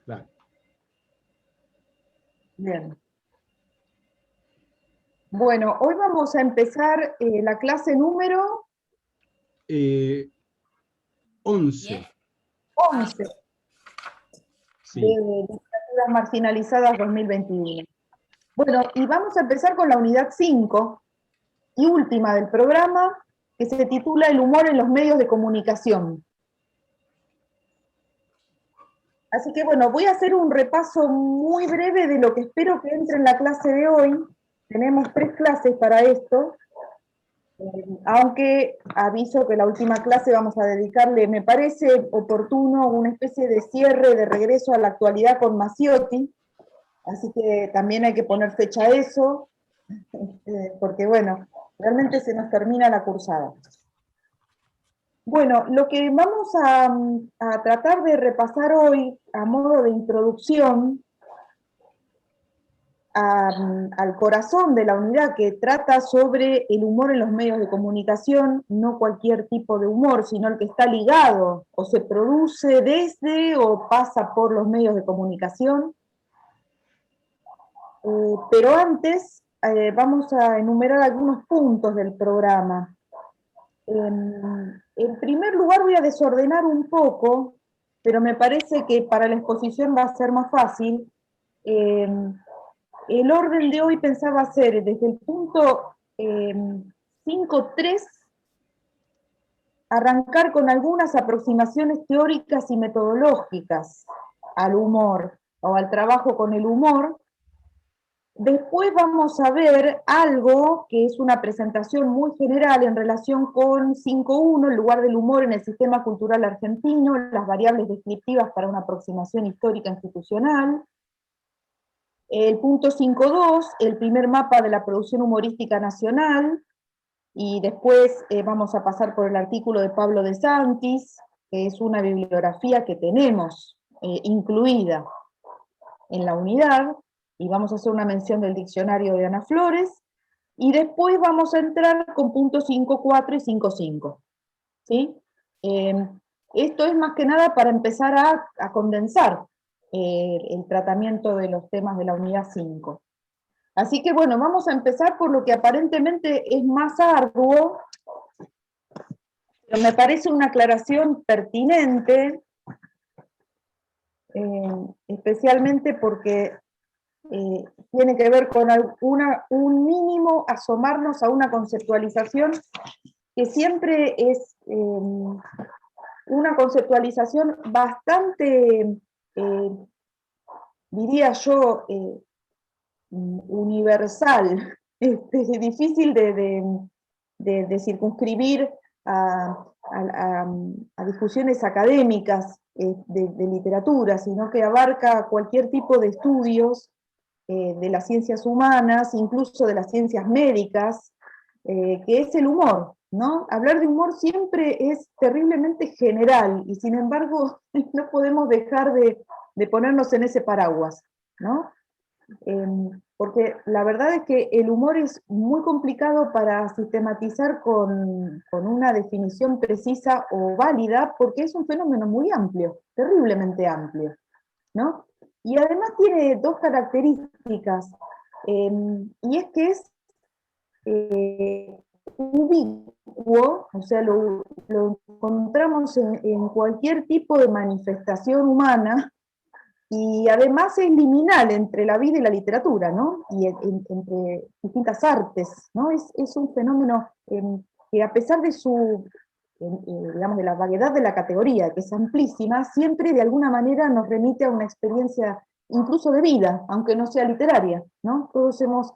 Dale. Bien. Bueno, hoy vamos a empezar la clase número 11. 11 de Sí. Literaturas Marginalizadas 2021. Bueno, y vamos a empezar con la unidad 5 y última del programa, que se titula El humor en los medios de comunicación. Así que bueno, voy a hacer un repaso muy breve de lo que espero que entre en la clase de hoy. Tenemos 3 clases para esto. Aunque aviso que la última clase vamos a dedicarle, me parece oportuno, una especie de cierre, de regreso a la actualidad con Masiotti, así que también hay que poner fecha a eso, porque bueno, realmente se nos termina la cursada. Bueno, lo que vamos a tratar de repasar hoy, a modo de introducción, al corazón de la unidad que trata sobre el humor en los medios de comunicación, no cualquier tipo de humor, sino el que está ligado o se produce desde o pasa por los medios de comunicación. Pero antes vamos a enumerar algunos puntos del programa. En primer lugar voy a desordenar un poco, pero me parece que para la exposición va a ser más fácil. El orden de hoy pensaba hacer desde el punto 5.3, arrancar con algunas aproximaciones teóricas y metodológicas al humor o al trabajo con el humor. Después vamos a ver algo que es una presentación muy general en relación con 5.1, el lugar del humor en el sistema cultural argentino, las variables descriptivas para una aproximación histórica institucional. El punto 5.2, el primer mapa de la producción humorística nacional, y después vamos a pasar por el artículo de Pablo de Santis, que es una bibliografía que tenemos incluida en la unidad, y vamos a hacer una mención del diccionario de Ana Flores, y después vamos a entrar con puntos 5.4 y 5.5. ¿Sí? Esto es más que nada para empezar a condensar el tratamiento de los temas de la unidad 5. Así que bueno, vamos a empezar por lo que aparentemente es más arduo, pero me parece una aclaración pertinente, especialmente porque tiene que ver con un mínimo asomarnos a una conceptualización que siempre es una conceptualización bastante, diría yo, universal, difícil de circunscribir a discusiones académicas de literatura, sino que abarca cualquier tipo de estudios de las ciencias humanas, incluso de las ciencias médicas, que es el humor, ¿no? Hablar de humor siempre es terriblemente general, y sin embargo no podemos dejar de ponernos en ese paraguas, ¿no? Porque la verdad es que el humor es muy complicado para sistematizar con una definición precisa o válida, porque es un fenómeno muy amplio, terriblemente amplio, ¿no? Y además tiene dos características, y es que es ubicuo, o sea, lo encontramos en cualquier tipo de manifestación humana, y además es liminal entre la vida y la literatura, ¿no? Y entre distintas artes, ¿no? Es un fenómeno que a pesar de digamos, de la variedad de la categoría, que es amplísima, siempre de alguna manera nos remite a una experiencia incluso de vida, aunque no sea literaria, ¿no? Todos hemos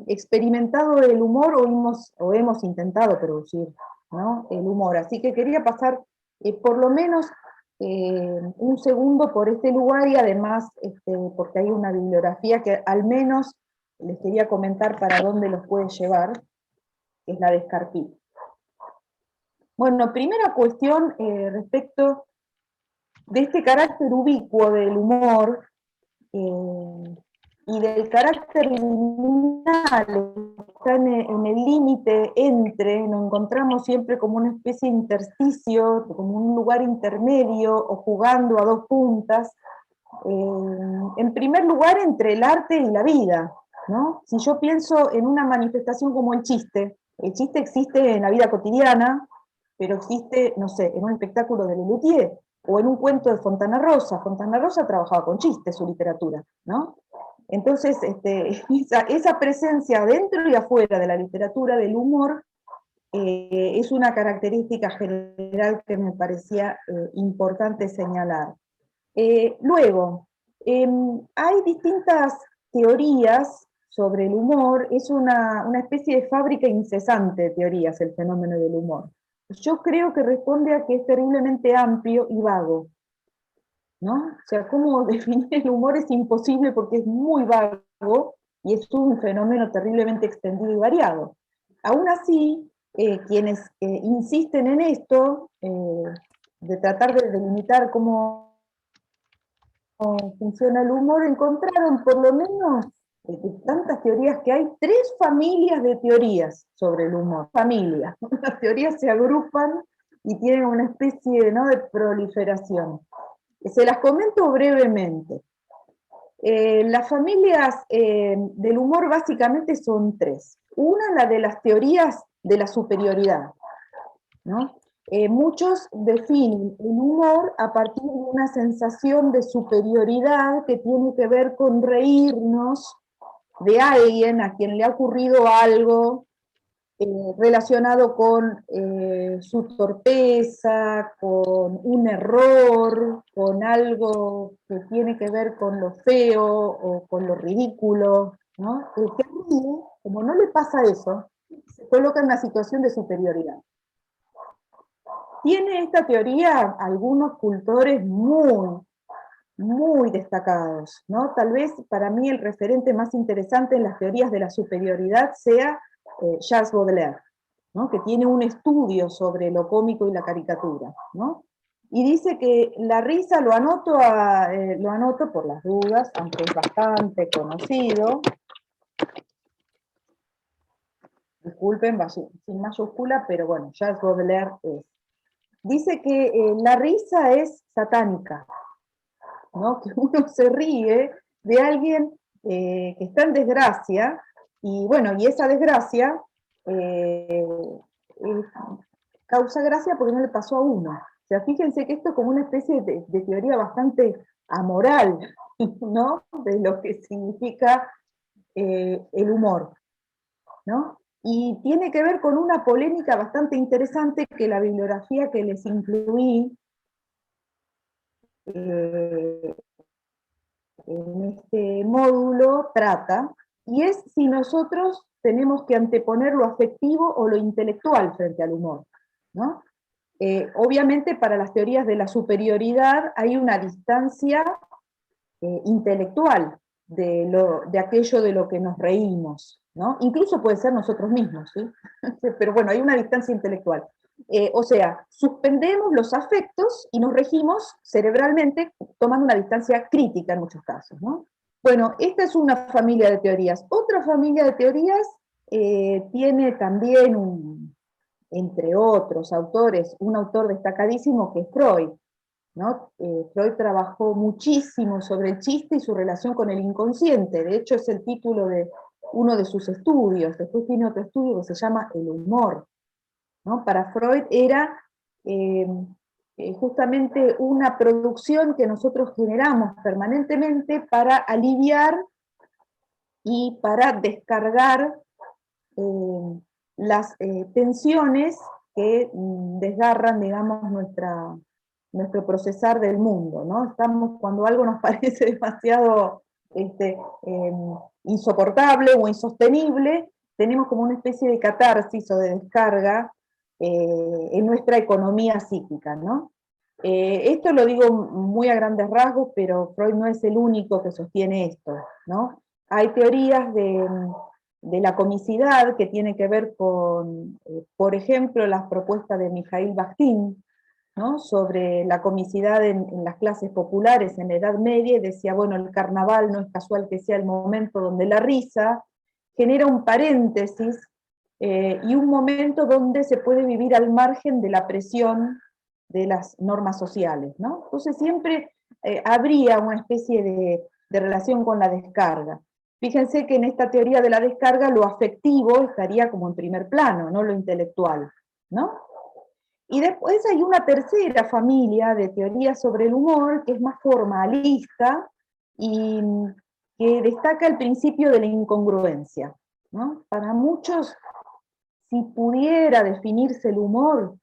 experimentado el humor o hemos intentado producir, ¿no? El humor. Así que quería pasar por lo menos un segundo por este lugar, y además porque hay una bibliografía que al menos les quería comentar para dónde los puede llevar, que es la de Scarpí. Bueno, primera cuestión respecto de este carácter ubicuo del humor y del carácter liminal, está en el límite entre, nos encontramos siempre como una especie de intersticio, como un lugar intermedio, o jugando a dos puntas, en primer lugar, entre el arte y la vida, ¿no? Si yo pienso en una manifestación como el chiste existe en la vida cotidiana, pero existe, no sé, en un espectáculo de Lelutier, o en un cuento de Fontana Rosa. Fontana Rosa trabajaba con chistes, su literatura, ¿no? Entonces, esa presencia dentro y afuera de la literatura, del humor, es una característica general que me parecía importante señalar. Luego, hay distintas teorías sobre el humor, es una especie de fábrica incesante de teorías el fenómeno del humor. Yo creo que responde a que es terriblemente amplio y vago, ¿no? O sea, cómo definir el humor es imposible porque es muy vago y es un fenómeno terriblemente extendido y variado. Aún así, quienes insisten en esto, de tratar de delimitar cómo funciona el humor, encontraron por lo menos, tantas teorías que hay, 3 familias de teorías sobre el humor. Familias. Las teorías se agrupan y tienen una especie, ¿no?, de proliferación. Se las comento brevemente. Las familias del humor básicamente son 3. Una, la de las teorías de la superioridad, ¿no? Muchos definen el humor a partir de una sensación de superioridad que tiene que ver con reírnos de alguien a quien le ha ocurrido algo relacionado con su torpeza, con un error, con algo que tiene que ver con lo feo o con lo ridículo, ¿no? El que ríe, como no le pasa eso, se coloca en una situación de superioridad. Tiene esta teoría algunos cultores muy destacados, ¿no? Tal vez para mí el referente más interesante en las teorías de la superioridad sea Charles Baudelaire, ¿no?, que tiene un estudio sobre lo cómico y la caricatura, ¿no? Y dice que la risa, lo anoto por las dudas, aunque es bastante conocido, disculpen, sin mayúscula, pero bueno, Charles Baudelaire dice que la risa es satánica, ¿no? Que uno se ríe de alguien que está en desgracia, y bueno, y esa desgracia eh, causa gracia porque no le pasó a uno. O sea, fíjense que esto es como una especie de teoría bastante amoral, ¿no?, de lo que significa el humor, ¿no? Y tiene que ver con una polémica bastante interesante que la bibliografía que les incluí en este módulo trata, y es si nosotros tenemos que anteponer lo afectivo o lo intelectual frente al humor, ¿no? Obviamente para las teorías de la superioridad hay una distancia intelectual de aquello de lo que nos reímos, ¿no? Incluso puede ser nosotros mismos, ¿sí? Pero bueno, hay una distancia intelectual. O sea, suspendemos los afectos y nos regimos cerebralmente tomando una distancia crítica en muchos casos, ¿no? Bueno, esta es una familia de teorías. Otra familia de teorías tiene también, entre otros autores, un autor destacadísimo que es Freud, ¿no? Freud trabajó muchísimo sobre el chiste y su relación con el inconsciente. De hecho, es el título de uno de sus estudios. Después tiene otro estudio que se llama El humor, ¿no? Para Freud era justamente una producción que nosotros generamos permanentemente para aliviar y para descargar las tensiones que desgarran, digamos, nuestro procesar del mundo, ¿no? Estamos, cuando algo nos parece demasiado insoportable o insostenible, tenemos como una especie de catarsis o de descarga en nuestra economía psíquica, ¿no? Esto lo digo muy a grandes rasgos, pero Freud no es el único que sostiene esto, ¿no? Hay teorías de la comicidad que tiene que ver con, por ejemplo, las propuestas de Mikhail Bakhtin, ¿no?, sobre la comicidad en las clases populares en la Edad Media, y decía, bueno, el carnaval no es casual que sea el momento donde la risa genera un paréntesis y un momento donde se puede vivir al margen de la presión de las normas sociales, ¿no? Entonces siempre habría una especie de relación con la descarga. Fíjense que en esta teoría de la descarga lo afectivo estaría como en primer plano, no lo intelectual, ¿no? Y después hay una tercera familia de teorías sobre el humor, que es más formalista, y que destaca el principio de la incongruencia, ¿no? Para muchos, si pudiera definirse el humor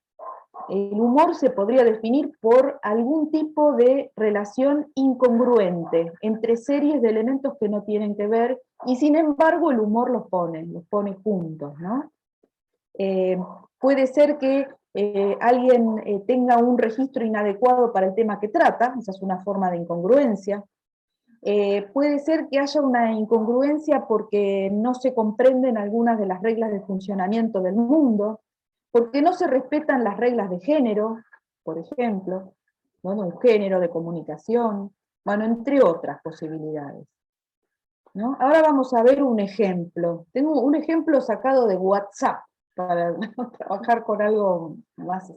se podría definir por algún tipo de relación incongruente entre series de elementos que no tienen que ver, y sin embargo el humor los pone juntos, ¿no? Puede ser que alguien tenga un registro inadecuado para el tema que trata, esa es una forma de incongruencia. Puede ser que haya una incongruencia porque no se comprenden algunas de las reglas de funcionamiento del mundo, porque no se respetan las reglas de género, por ejemplo, bueno, un género de comunicación, bueno, entre otras posibilidades, ¿no? Ahora vamos a ver un ejemplo. Tengo un ejemplo sacado de WhatsApp, para trabajar con algo más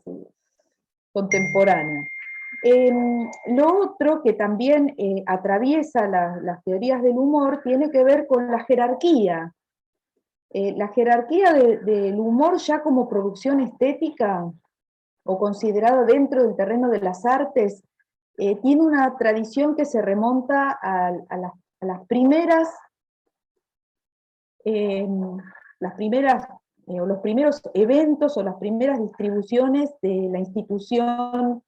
contemporáneo. Lo otro que también atraviesa las teorías del humor tiene que ver con la jerarquía. La jerarquía del humor ya como producción estética, o considerado dentro del terreno de las artes, tiene una tradición que se remonta a las primeras, o los primeros eventos o las primeras distribuciones de la institución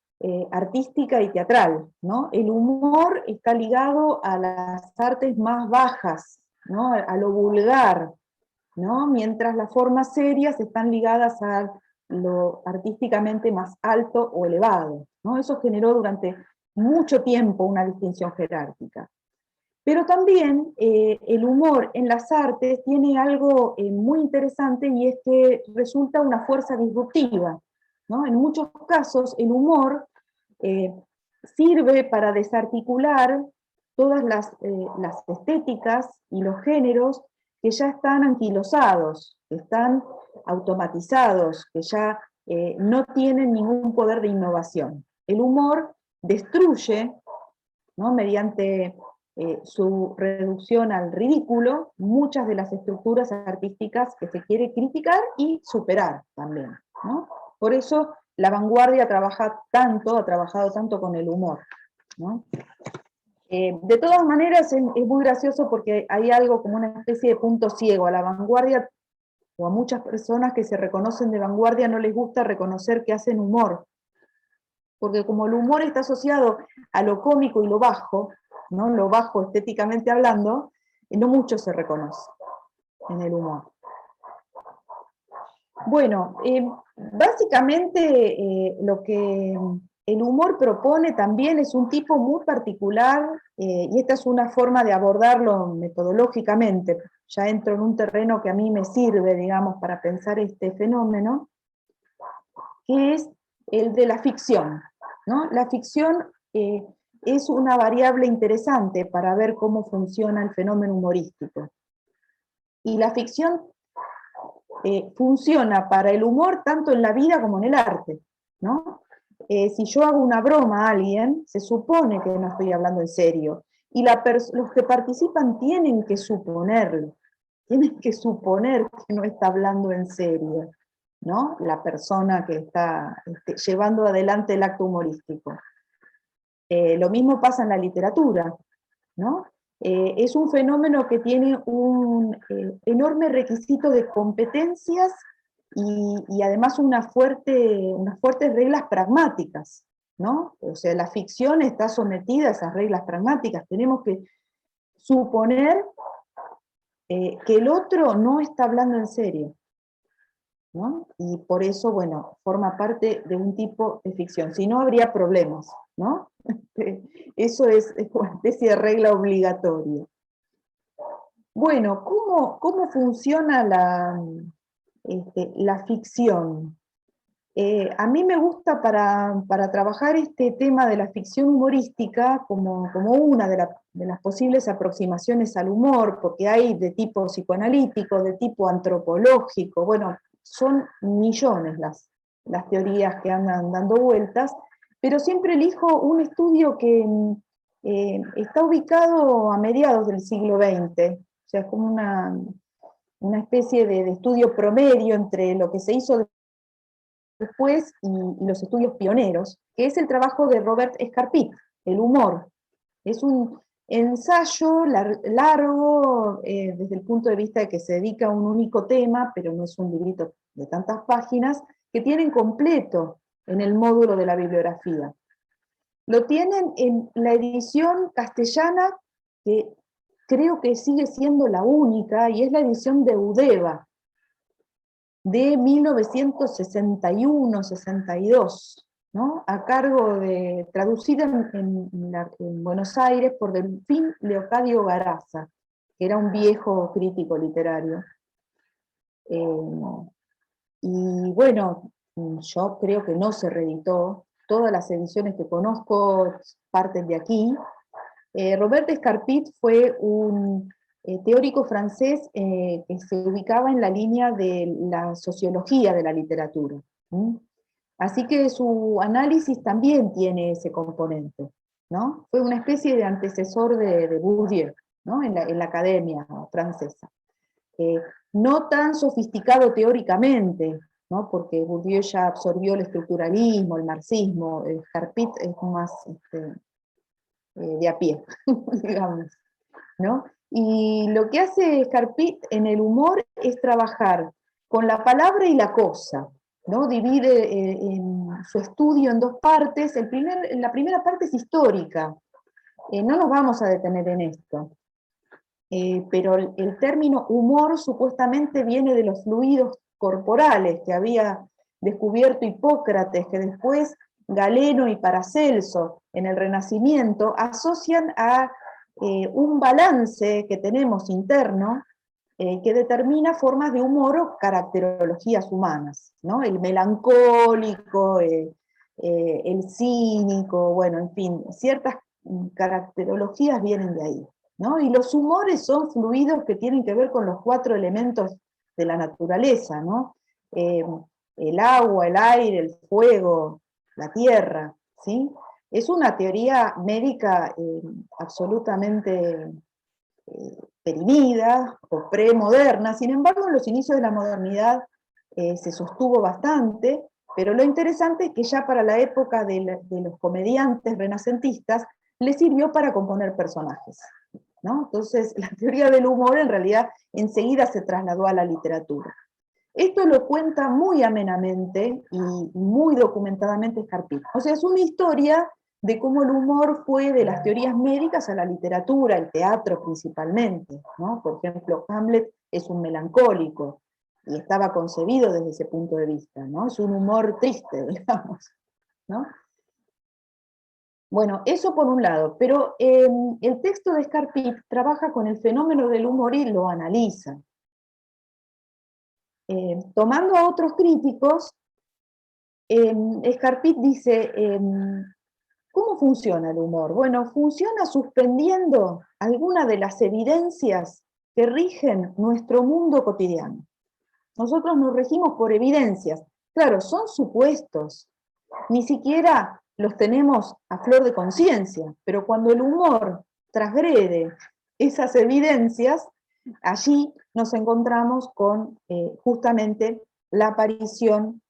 artística y teatral, ¿no? El humor está ligado a las artes más bajas, ¿no? A lo vulgar, ¿no? Mientras las formas serias están ligadas a lo artísticamente más alto o elevado, ¿no? Eso generó durante mucho tiempo una distinción jerárquica. Pero también el humor en las artes tiene algo muy interesante, y es que resulta una fuerza disruptiva, ¿no? En muchos casos el humor sirve para desarticular todas las estéticas y los géneros que ya están anquilosados, que están automatizados, que ya no tienen ningún poder de innovación. El humor destruye, ¿no? Mediante su reducción al ridículo, muchas de las estructuras artísticas que se quiere criticar y superar también, ¿no? Por eso la vanguardia ha trabajado tanto con el humor, ¿no? De todas maneras es muy gracioso porque hay algo como una especie de punto ciego. A la vanguardia, o a muchas personas que se reconocen de vanguardia, no les gusta reconocer que hacen humor, porque como el humor está asociado a lo cómico y lo bajo, ¿no? Lo bajo estéticamente hablando, no mucho se reconoce en el humor. Bueno, básicamente lo que el humor propone también es un tipo muy particular, y esta es una forma de abordarlo metodológicamente. Ya entro en un terreno que a mí me sirve, digamos, para pensar este fenómeno, que es el de la ficción, ¿no? La ficción es una variable interesante para ver cómo funciona el fenómeno humorístico. Y la ficción funciona para el humor tanto en la vida como en el arte, ¿no? Si yo hago una broma a alguien, se supone que no estoy hablando en serio, y los que participan tienen que suponerlo, tienen que suponer que no está hablando en serio, ¿no? La persona que está llevando adelante el acto humorístico. Lo mismo pasa en la literatura, ¿no? Es un fenómeno que tiene un enorme requisito de competencias y además unas fuertes reglas pragmáticas, ¿no? O sea, la ficción está sometida a esas reglas pragmáticas. Tenemos que suponer que el otro no está hablando en serio, ¿no? Y por eso, bueno, forma parte de un tipo de ficción. Si no, habría problemas, ¿no? Eso es una especie de regla obligatoria. Bueno, ¿cómo funciona la ficción? A mí me gusta para trabajar este tema de la ficción humorística como una de las posibles aproximaciones al humor, porque hay de tipo psicoanalítico, de tipo antropológico, bueno, son millones las teorías que andan dando vueltas, pero siempre elijo un estudio que está ubicado a mediados del siglo XX, o sea, es como una especie de estudio promedio entre lo que se hizo después y los estudios pioneros, que es el trabajo de Robert Escarpit, el humor. Es un ensayo largo desde el punto de vista de que se dedica a un único tema, pero no es un librito de tantas páginas, que tienen completo en el módulo de la bibliografía. Lo tienen en la edición castellana, que creo que sigue siendo la única, y es la edición de Udeva, de 1961-62, ¿no? A cargo de, traducida en Buenos Aires por Delfín Leocadio Garaza, que era un viejo crítico literario. Y bueno, yo creo que no se reeditó, todas las ediciones que conozco parten de aquí. Robert Escarpit fue un teórico francés que se ubicaba en la línea de la sociología de la literatura. Así que su análisis también tiene ese componente, ¿no? Fue una especie de antecesor de Bourdieu, ¿no? En la academia francesa. No tan sofisticado teóricamente, ¿no? Porque Bourdieu ya absorbió el estructuralismo, el marxismo, Escarpit es más de a pie, digamos, ¿no? Y lo que hace Escarpit en el humor es trabajar con la palabra y la cosa, ¿no? Divide en su estudio en dos partes. La primera parte es histórica, no nos vamos a detener en esto, pero el término humor supuestamente viene de los fluidos corporales que había descubierto Hipócrates, que después Galeno y Paracelso en el Renacimiento asocian a un balance que tenemos interno que determina formas de humor o caracterologías humanas, ¿no? El melancólico, el cínico, bueno, en fin, ciertas caracterologías vienen de ahí, ¿no? Y los humores son fluidos que tienen que ver con los 4 elementos de la naturaleza, ¿no? El agua, el aire, el fuego, la tierra, ¿sí? Es una teoría médica absolutamente perimida o premoderna, sin embargo en los inicios de la modernidad se sostuvo bastante, pero lo interesante es que ya para la época de los comediantes renacentistas les sirvió para componer personajes, ¿no? Entonces la teoría del humor en realidad enseguida se trasladó a la literatura. Esto lo cuenta muy amenamente y muy documentadamente Escarpit. O sea, es una historia de cómo el humor fue de las teorías médicas a la literatura, el teatro principalmente, ¿no? Por ejemplo, Hamlet es un melancólico, y estaba concebido desde ese punto de vista, ¿no? Es un humor triste, digamos, ¿no? Bueno, eso por un lado, pero el texto de Escarpit trabaja con el fenómeno del humor y lo analiza. Tomando a otros críticos, Escarpit dice, ¿cómo funciona el humor? Bueno, funciona suspendiendo algunas de las evidencias que rigen nuestro mundo cotidiano. Nosotros nos regimos por evidencias. Claro, son supuestos, ni siquiera los tenemos a flor de conciencia, pero cuando el humor transgrede esas evidencias, allí nos encontramos con justamente la aparición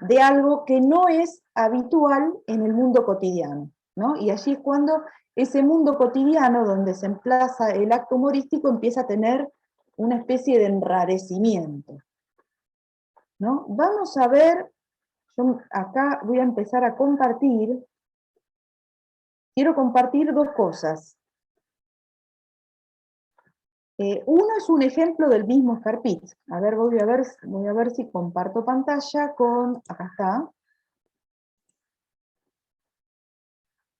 de algo que no es habitual en el mundo cotidiano, ¿no? Y allí es cuando ese mundo cotidiano donde se emplaza el acto humorístico empieza a tener una especie de enrarecimiento, ¿no? Vamos a ver, yo acá voy a empezar a compartir, quiero compartir dos cosas. Uno es un ejemplo del mismo Escarpit. A ver, voy a ver si comparto pantalla con, acá está.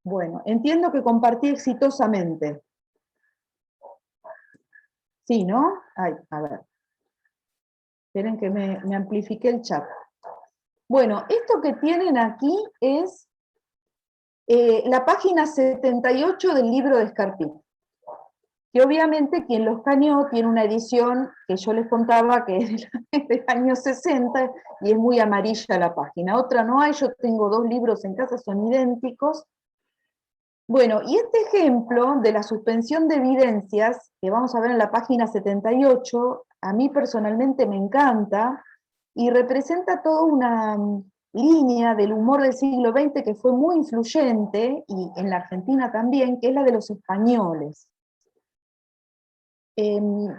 Bueno, entiendo que compartí exitosamente. Sí, ¿no? Ay, a ver. Esperen que me amplifique el chat. Bueno, esto que tienen aquí es la página 78 del libro de Escarpit, que obviamente quien lo escaneó tiene una edición que yo les contaba que es del año 60 y es muy amarilla la página. Otra no hay, yo tengo 2 libros en casa, son idénticos, Bueno, y este ejemplo de la suspensión de evidencias, que vamos a ver en la página 78, a mí personalmente me encanta, y representa toda una línea del humor del siglo XX que fue muy influyente, y en la Argentina también, que es la de los españoles. El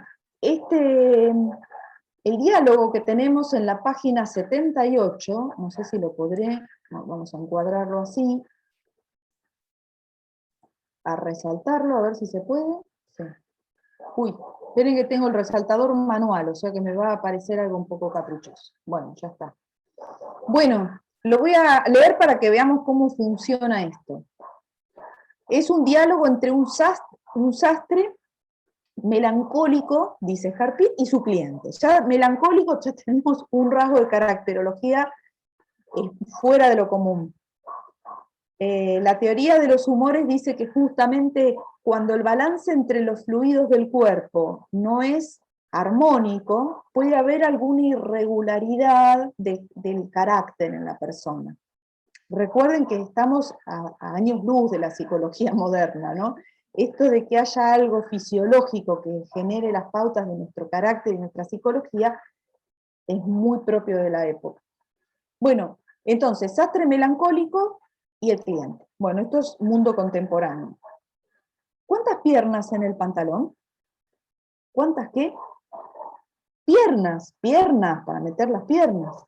diálogo que tenemos en la página 78, no sé si lo podré, vamos a encuadrarlo así, a resaltarlo, a ver si se puede. Sí. Uy, esperen que tengo el resaltador manual, o sea que me va a aparecer algo un poco caprichoso. Bueno, ya está. Bueno, lo voy a leer para que veamos cómo funciona esto. Es un diálogo entre un sastre melancólico, dice Harpit, y su cliente. Ya melancólico, ya tenemos un rasgo de caracterología fuera de lo común. La teoría de los humores dice que justamente cuando el balance entre los fluidos del cuerpo no es armónico, puede haber alguna irregularidad del carácter en la persona. Recuerden que estamos a años luz de la psicología moderna, ¿no? Esto de que haya algo fisiológico que genere las pautas de nuestro carácter y nuestra psicología es muy propio de la época. Bueno, entonces, sastre melancólico y el cliente. Bueno, esto es mundo contemporáneo. ¿Cuántas piernas en el pantalón? ¿Cuántas qué? Piernas, para meter las piernas.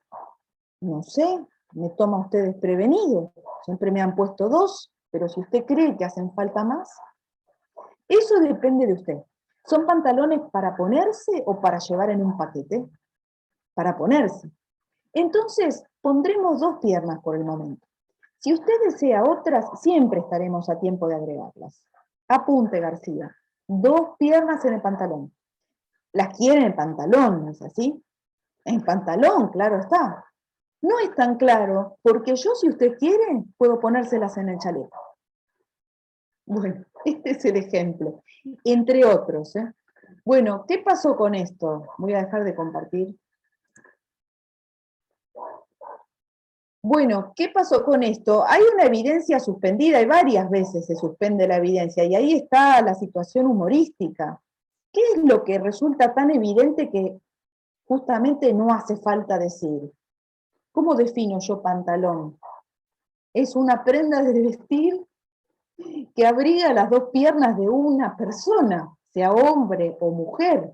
No sé, me toma usted desprevenido. Siempre me han puesto 2, pero si usted cree que hacen falta más, eso depende de usted. ¿Son pantalones para ponerse o para llevar en un paquete? Para ponerse. Entonces, pondremos 2 piernas por el momento. Si usted desea otras, siempre estaremos a tiempo de agregarlas. Apunte, García. 2 piernas en el pantalón. Las quiere en el pantalón, ¿no es así? En pantalón, claro está. No es tan claro, porque yo, si usted quiere, puedo ponérselas en el chaleco. Bueno, este es el ejemplo, entre otros. Bueno, ¿qué pasó con esto? Voy a dejar de compartir. Bueno, ¿qué pasó con esto? Hay una evidencia suspendida y varias veces se suspende la evidencia, y ahí está la situación humorística. ¿Qué es lo que resulta tan evidente que justamente no hace falta decir? ¿Cómo defino yo pantalón? Es una prenda de vestir que abriga las 2 piernas de una persona, sea hombre o mujer,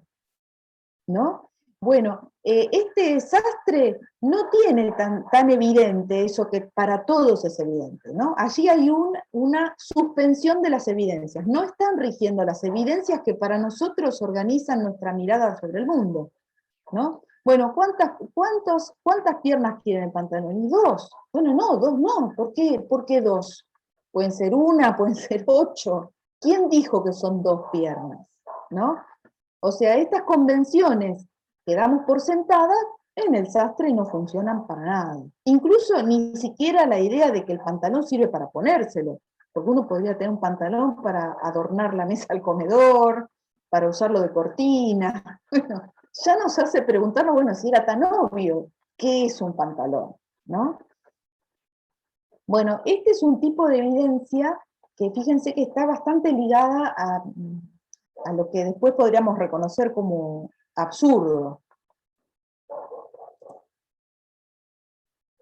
¿no? Bueno, este desastre no tiene tan evidente eso que para todos es evidente, ¿no? Allí hay una suspensión de las evidencias, no están rigiendo las evidencias que para nosotros organizan nuestra mirada sobre el mundo, ¿no? Bueno, ¿cuántas piernas tiene el pantalón? Y 2. Bueno, no, 2 no. ¿Por qué 2? Pueden ser 1, pueden ser 8. ¿Quién dijo que son 2 piernas? ¿No? O sea, estas convenciones que damos por sentadas, en el sastre no funcionan para nada. Incluso ni siquiera la idea de que el pantalón sirve para ponérselo, porque uno podría tener un pantalón para adornar la mesa al comedor, para usarlo de cortina. Bueno, ya nos hace preguntarnos, bueno, si era tan obvio, ¿qué es un pantalón? ¿No? Bueno, este es un tipo de evidencia que fíjense que está bastante ligada a lo que después podríamos reconocer como absurdo,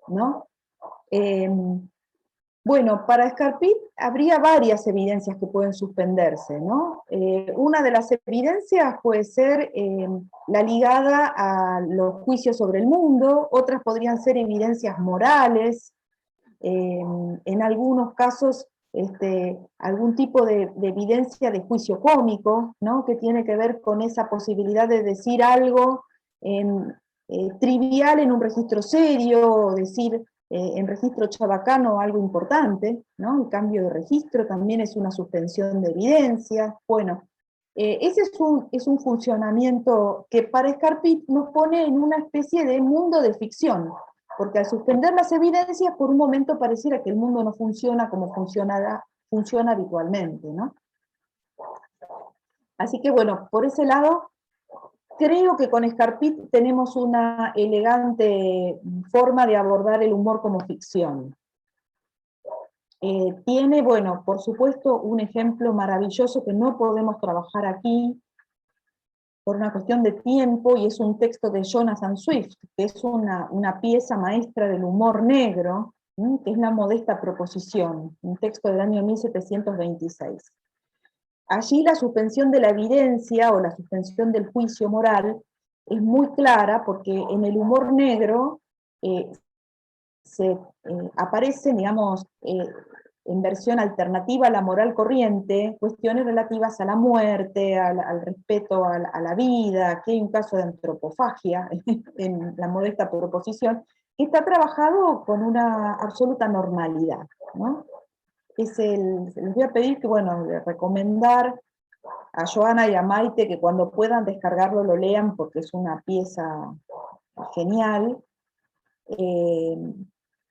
¿no? Bueno, para Scarpit habría varias evidencias que pueden suspenderse, ¿no? Una de las evidencias puede ser la ligada a los juicios sobre el mundo, otras podrían ser evidencias morales, en algunos casos algún tipo de evidencia de juicio cómico, ¿no? Que tiene que ver con esa posibilidad de decir algo trivial en un registro serio, o decir en registro chabacano algo importante, ¿no? El cambio de registro también es una suspensión de evidencia. Bueno, ese es un funcionamiento que para Scarpit nos pone en una especie de mundo de ficción, porque al suspender las evidencias, por un momento pareciera que el mundo no funciona como funciona habitualmente, ¿no? Así que bueno, por ese lado, creo que con Scarpit tenemos una elegante forma de abordar el humor como ficción. tiene, bueno, por supuesto, un ejemplo maravilloso que no podemos trabajar aquí por una cuestión de tiempo, y es un texto de Jonathan Swift, que es una pieza maestra del humor negro, que es La modesta proposición, un texto del año 1726. Allí la suspensión de la evidencia o la suspensión del juicio moral es muy clara, porque en el humor negro aparecen, digamos, en versión alternativa a la moral corriente, cuestiones relativas a la muerte, al respeto a la vida. Aquí hay un caso de antropofagia en La modesta proposición, que está trabajado con una absoluta normalidad, ¿no? Les voy a pedir que, bueno, de recomendar a Joana y a Maite que cuando puedan descargarlo lo lean, porque es una pieza genial. eh,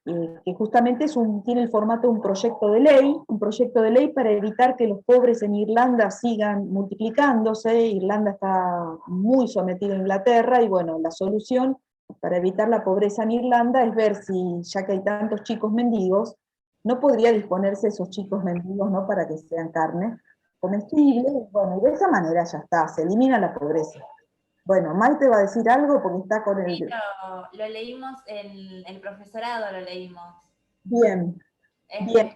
que justamente tiene el formato de un proyecto de ley para evitar que los pobres en Irlanda sigan multiplicándose. Irlanda está muy sometido a Inglaterra, y bueno, la solución para evitar la pobreza en Irlanda es ver si, ya que hay tantos chicos mendigos, no podría disponerse esos chicos mendigos, ¿no?, para que sean carne comestible. Bueno, y de esa manera ya está, se elimina la pobreza. Bueno, Maite va a decir algo porque está con Sí, el... lo leímos en el profesorado, lo leímos. Bien, bien.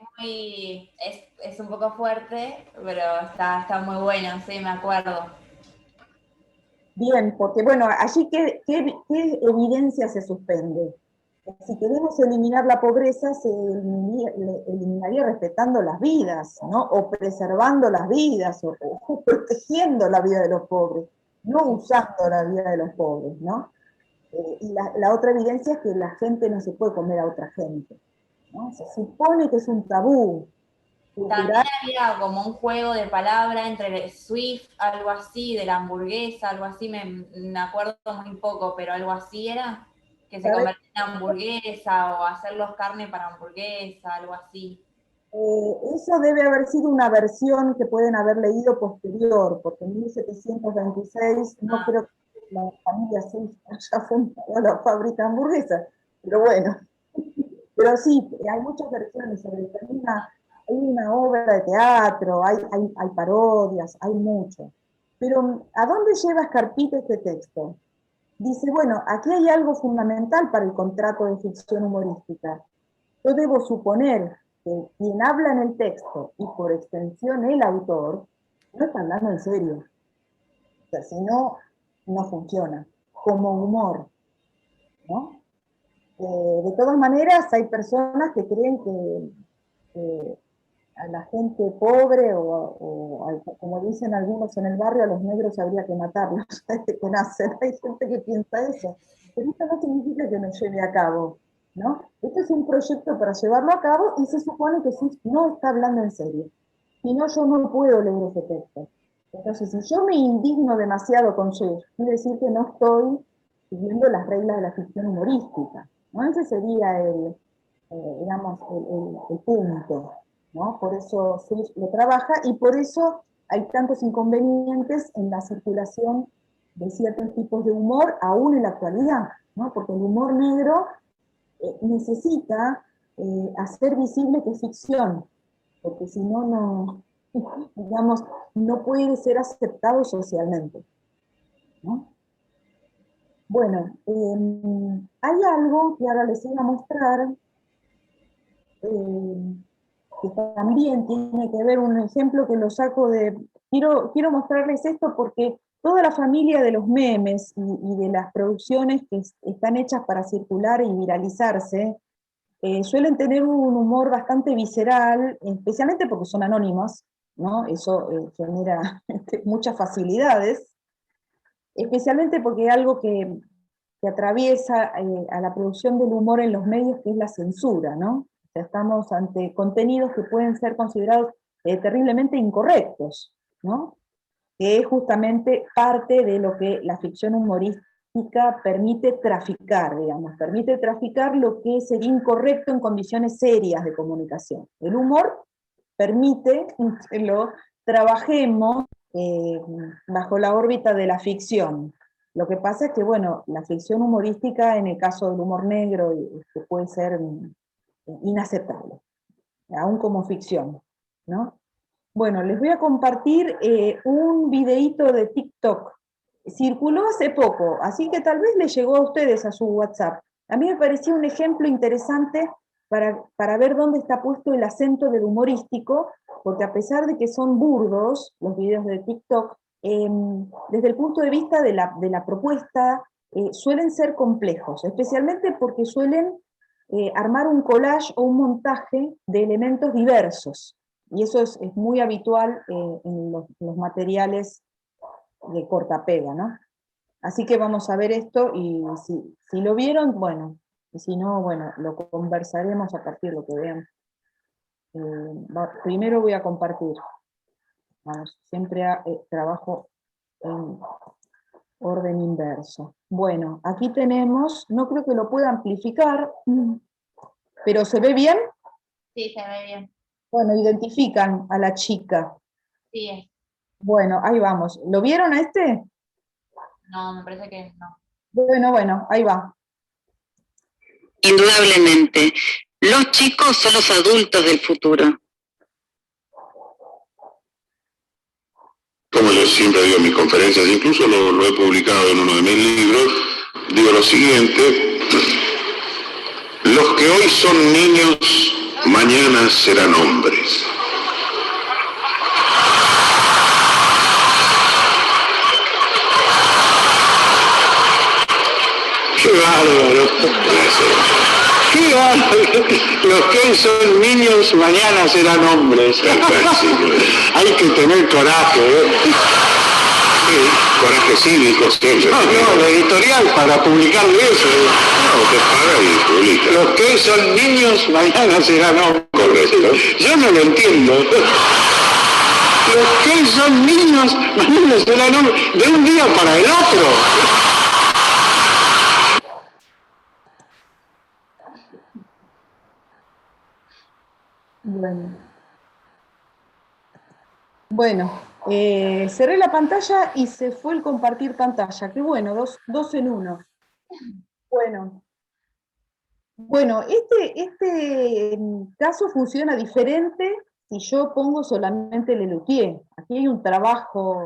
Es un poco fuerte, pero está muy bueno, sí, me acuerdo. Bien, porque bueno, allí ¿qué evidencia se suspende? Si queremos eliminar la pobreza, se eliminaría respetando las vidas, ¿no? O preservando las vidas, o protegiendo la vida de los pobres, no usando la vida de los pobres, ¿no? Y la otra evidencia es que la gente no se puede comer a otra gente, ¿no? Se supone que es un tabú También cultural. había como un juego de palabra entre Swift, algo así, de la hamburguesa, algo así, me acuerdo muy poco, pero algo así era, que se ¿Sabes? convertía en hamburguesa o hacerlos carne para hamburguesa, algo así. Eso debe haber sido una versión que pueden haber leído posterior, porque en 1726 no Ah, creo que la familia Swift haya fundado la fábrica de hamburguesas, pero bueno, pero sí, hay muchas versiones sobre esto. Hay una obra de teatro, hay parodias, hay mucho. Pero ¿a dónde lleva Scarpita este texto? Dice, bueno, aquí hay algo fundamental para el contrato de ficción humorística. Yo debo suponer que quien habla en el texto, y por extensión el autor, no está hablando en serio. O sea, si no, no funciona. Como humor, ¿no? De todas maneras, hay personas que creen que a la gente pobre, como dicen algunos en el barrio, a los negros habría que matarlos desde que nacen. Hay gente que piensa eso. Pero esto no significa que no lleve a cabo, ¿no? Este es un proyecto para llevarlo a cabo, y se supone que sí, no está hablando en serio. Si no, yo no puedo leer ese texto. Entonces, si yo me indigno demasiado con Swift, quiere decir que no estoy siguiendo las reglas de la ficción humorística, ¿no? Ese sería digamos, el punto, ¿no? Por eso Swift lo trabaja, y por eso hay tantos inconvenientes en la circulación de ciertos tipos de humor, aún en la actualidad, ¿no? Porque el humor negro necesita hacer visible que es ficción, porque si no, no, digamos, no puede ser aceptado socialmente, ¿no? Bueno, hay algo que ahora les voy a mostrar, que también tiene que ver, un ejemplo que lo saco de... Quiero mostrarles esto porque toda la familia de los memes y de las producciones que están hechas para circular y viralizarse, suelen tener un humor bastante visceral, especialmente porque son anónimos, ¿no? Eso genera muchas facilidades, especialmente porque hay algo que atraviesa a la producción del humor en los medios, que es la censura, ¿no? O sea, estamos ante contenidos que pueden ser considerados terriblemente incorrectos, ¿no? Que es justamente parte de lo que la ficción humorística permite traficar, digamos, permite traficar lo que sería incorrecto en condiciones serias de comunicación. El humor permite que lo trabajemos eh, bajo la órbita de la ficción. Lo que pasa es que, bueno, la ficción humorística, en el caso del humor negro, puede ser inaceptable. aún como ficción, ¿no? Bueno, les voy a compartir un videíto de TikTok. Circuló hace poco, así que tal vez les llegó a ustedes a su WhatsApp. A mí me pareció un ejemplo interesante para ver dónde está puesto el acento del humorístico, porque a pesar de que son burdos los videos de TikTok, desde el punto de vista de la propuesta, suelen ser complejos, especialmente porque suelen armar un collage o un montaje de elementos diversos, y eso es muy habitual en los materiales de cortapega, ¿no? Así que vamos a ver esto, y si lo vieron, bueno, y si no, bueno, lo conversaremos a partir de lo que vean. Primero voy a compartir. Vamos, siempre trabajo en orden inverso. Bueno, aquí tenemos, no creo que lo pueda amplificar, pero ¿se ve bien? Sí, se ve bien. Bueno, identifican a la chica. Sí, es. Bueno, ahí vamos. ¿Lo vieron a este? No, me parece que no. Bueno, ahí va. Indudablemente, los chicos son los adultos del futuro. Como yo siempre digo en mis conferencias, incluso lo he publicado en uno de mis libros, digo lo siguiente: los que hoy son niños, mañana serán hombres. ¡Qué bárbaro! ¡Qué bárbaro! Los que hoy son niños, mañana serán hombres. Hay que tener coraje, ¿eh? Sí, coraje cívico siempre. No, la editorial para publicarle eso. No, te paga y publica. Los que hoy son niños, mañana serán hombres. Correcto. Yo no lo entiendo. Los que hoy son niños, mañana serán hombres. De un día para el otro. Bueno, cerré la pantalla y se fue el compartir pantalla. Qué bueno, dos en uno. Bueno, este caso funciona diferente si yo pongo solamente Lelutier. Aquí hay un trabajo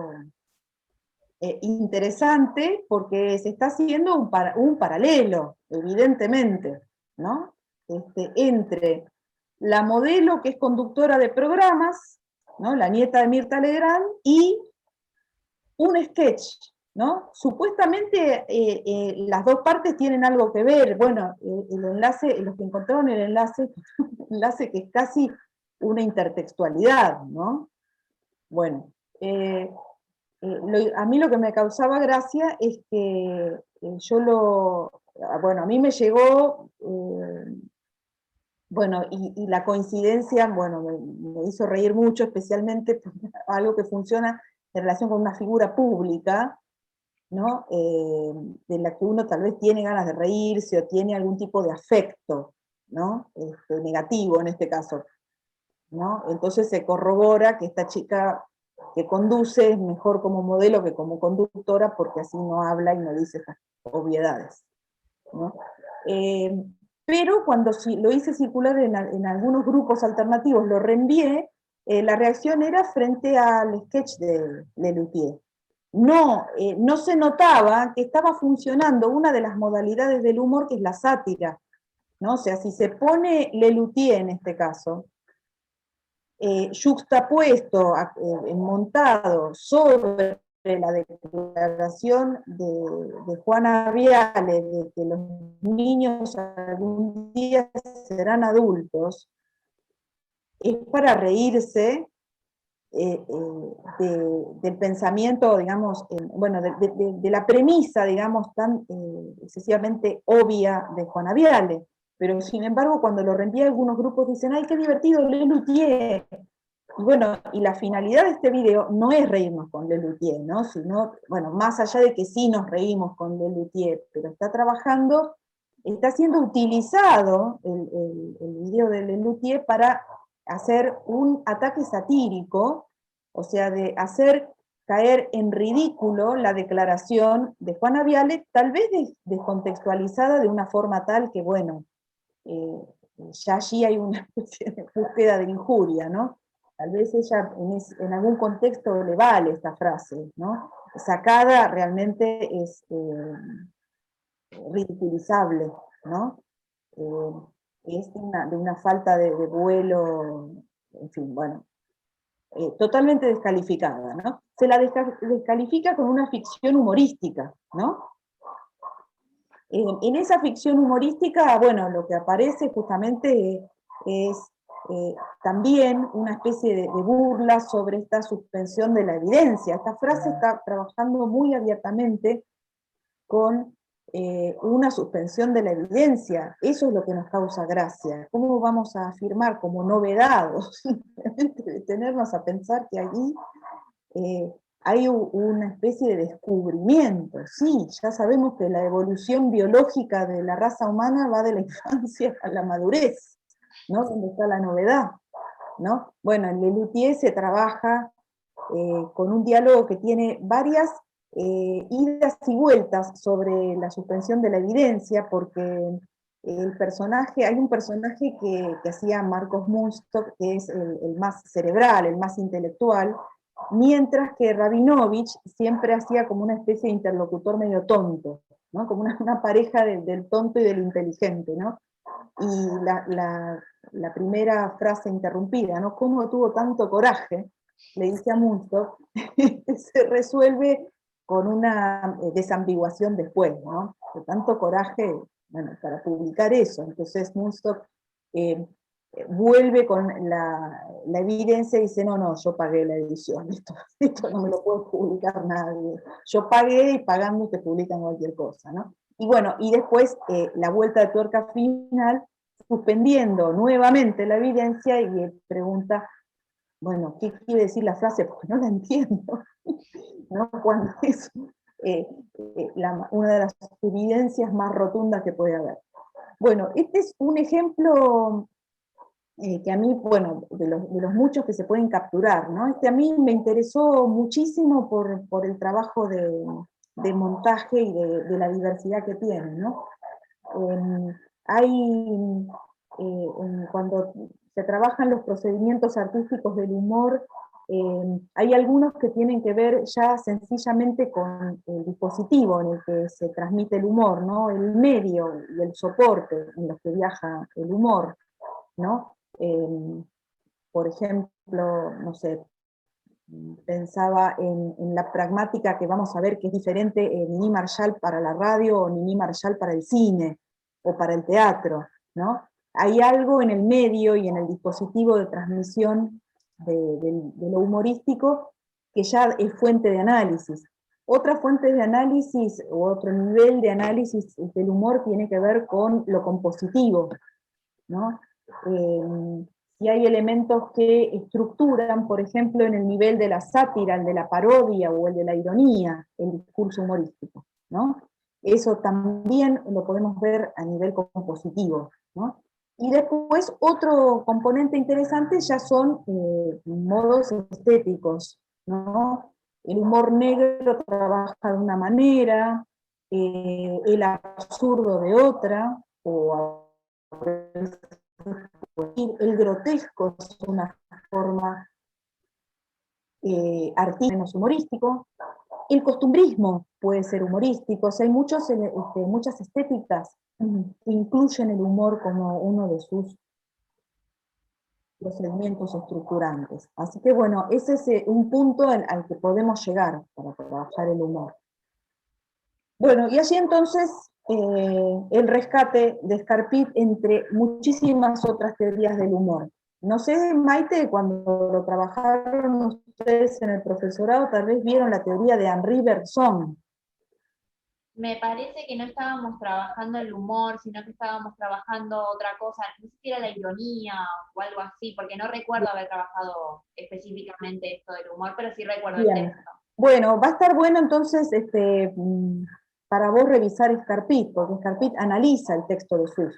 interesante porque se está haciendo un paralelo, evidentemente, ¿no? Entre la modelo que es conductora de programas, ¿no? La nieta de Mirta Legrand, y un sketch, ¿no? Supuestamente las dos partes tienen algo que ver. Bueno, el enlace, los que encontraron el enlace que es casi una intertextualidad, ¿no? Bueno, a mí lo que me causaba gracia es que bueno, a mí me llegó, bueno, y la coincidencia, bueno, me hizo reír mucho, especialmente algo que funciona en relación con una figura pública, ¿no? De la que uno tal vez tiene ganas de reírse o tiene algún tipo de afecto, ¿no? Negativo en este caso, ¿no? Entonces se corrobora que esta chica que conduce es mejor como modelo que como conductora, porque así no habla y no dice estas obviedades, ¿no? Pero cuando lo hice circular en algunos grupos alternativos, lo reenvié, la reacción era frente al sketch de Lelutier. No se notaba que estaba funcionando una de las modalidades del humor, que es la sátira, ¿no? O sea, si se pone Lelutier en este caso, yuxtapuesto, montado sobre la declaración de Juana Viale de que los niños algún día serán adultos, es para reírse del pensamiento, digamos, bueno, de la premisa, digamos, tan excesivamente obvia de Juana Viale. Pero sin embargo, cuando lo reenvié, algunos grupos dicen, ¡ay, qué divertido, Lelutier! Y bueno, y la finalidad de este video no es reírnos con Lelutier, ¿no? Sino, bueno, más allá de que sí nos reímos con Lelutier, pero está siendo utilizado el video de Lelutier para hacer un ataque satírico, o sea, de hacer caer en ridículo la declaración de Juana Viale, tal vez descontextualizada de una forma tal que, bueno, ya allí hay una especie de búsqueda de injuria, ¿no? Tal vez ella en algún contexto le vale esta frase, ¿no? Sacada realmente es ridiculizable, ¿no? Es de una falta de vuelo, en fin, bueno, totalmente descalificada, ¿no? Se la descalifica con una ficción humorística, ¿no? En esa ficción humorística, bueno, lo que aparece justamente es también una especie de burla sobre esta suspensión de la evidencia. Esta frase está trabajando muy abiertamente con una suspensión de la evidencia. Eso es lo que nos causa gracia. ¿Cómo vamos a afirmar como novedad, o simplemente detenernos a pensar que allí hay una especie de descubrimiento? Sí, ya sabemos que la evolución biológica de la raza humana va de la infancia a la madurez, ¿no? Donde está la novedad, ¿no? Bueno, en Lelutier se trabaja con un diálogo que tiene varias idas y vueltas sobre la suspensión de la evidencia, porque hay un personaje que hacía Marcos Munstock, que es el más cerebral, el más intelectual, mientras que Rabinovich siempre hacía como una especie de interlocutor medio tonto, ¿no? Como una pareja del tonto y del inteligente, ¿no? Y la primera frase interrumpida, ¿no? ¿Cómo tuvo tanto coraje? Le dice a Munstock, se resuelve con una desambiguación después, ¿no? De tanto coraje, bueno, para publicar eso. Entonces Munstock vuelve con la evidencia y dice, no, yo pagué la edición, esto no me lo puede publicar nadie. Yo pagué y pagando te publican cualquier cosa, ¿no? Y bueno, y después la vuelta de tuerca final, suspendiendo nuevamente la evidencia, y pregunta, bueno, ¿qué quiere decir la frase? Porque no la entiendo, ¿no? Cuando es una de las evidencias más rotundas que puede haber. Bueno, este es un ejemplo que a mí, bueno, de los muchos que se pueden capturar, ¿no? A mí me interesó muchísimo por el trabajo de montaje y de la diversidad que tiene, ¿no? Cuando se trabajan los procedimientos artísticos del humor, hay algunos que tienen que ver ya sencillamente con el dispositivo en el que se transmite el humor, ¿no? El medio y el soporte en los que viaja el humor, ¿no? Por ejemplo, no sé, pensaba en la pragmática que vamos a ver que es diferente Nini Marshall para la radio o Nini Marshall para el cine o para el teatro, ¿no? Hay algo en el medio y en el dispositivo de transmisión de lo humorístico que ya es fuente de análisis. Otra fuente de análisis o otro nivel de análisis del humor tiene que ver con lo compositivo, ¿no? Si hay elementos que estructuran, por ejemplo, en el nivel de la sátira, el de la parodia o el de la ironía, el discurso humorístico, ¿no? Eso también lo podemos ver a nivel compositivo, ¿no? Y después otro componente interesante ya son modos estéticos, ¿no? El humor negro trabaja de una manera, el absurdo de otra, o el grotesco es una forma artística menos humorístico. El costumbrismo puede ser humorístico, o sea, hay muchas estéticas que incluyen el humor como uno de sus procedimientos estructurantes. Así que bueno, ese es un punto al que podemos llegar para trabajar el humor. Bueno, y allí entonces el rescate de Scarpit entre muchísimas otras teorías del humor. No sé, Maite, cuando lo trabajaron ustedes en el profesorado, tal vez vieron la teoría de Henri Bergson. Me parece que no estábamos trabajando el humor, sino que estábamos trabajando otra cosa, no sé si era la ironía o algo así, porque no recuerdo haber trabajado específicamente esto del humor, pero sí recuerdo Bien. el texto. Bueno, va a estar bueno entonces para vos revisar Scarpit, porque Scarpit analiza el texto de Swift.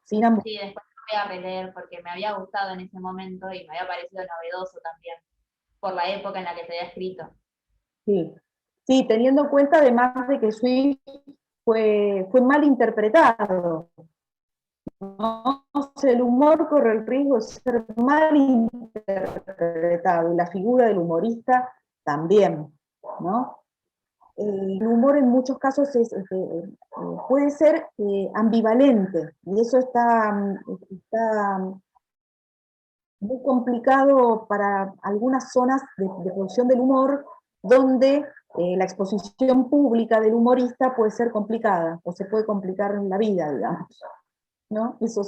Sí, después lo voy a releer porque me había gustado en ese momento y me había parecido novedoso también, por la época en la que se había escrito. Sí, sí, teniendo en cuenta además de que Swift fue mal interpretado, ¿no? El humor corre el riesgo de ser mal interpretado, y la figura del humorista también, ¿no? El humor en muchos casos puede ser ambivalente, y eso está muy complicado para algunas zonas de producción del humor, donde la exposición pública del humorista puede ser complicada, o se puede complicar en la vida, digamos, ¿no? Eso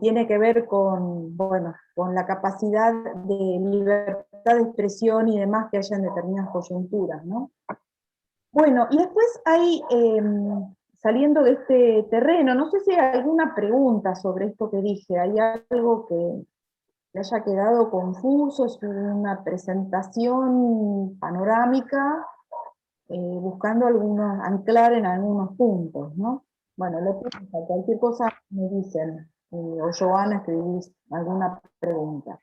tiene que ver con, bueno, con la capacidad de libertad de expresión y demás que haya en determinadas coyunturas, ¿no? Bueno, y después hay, saliendo de este terreno, no sé si hay alguna pregunta sobre esto que dije, ¿hay algo que le haya quedado confuso? Es una presentación panorámica, buscando anclar en algunos puntos, ¿no? Bueno, cualquier cosa me dicen, o Joana, escribís alguna pregunta.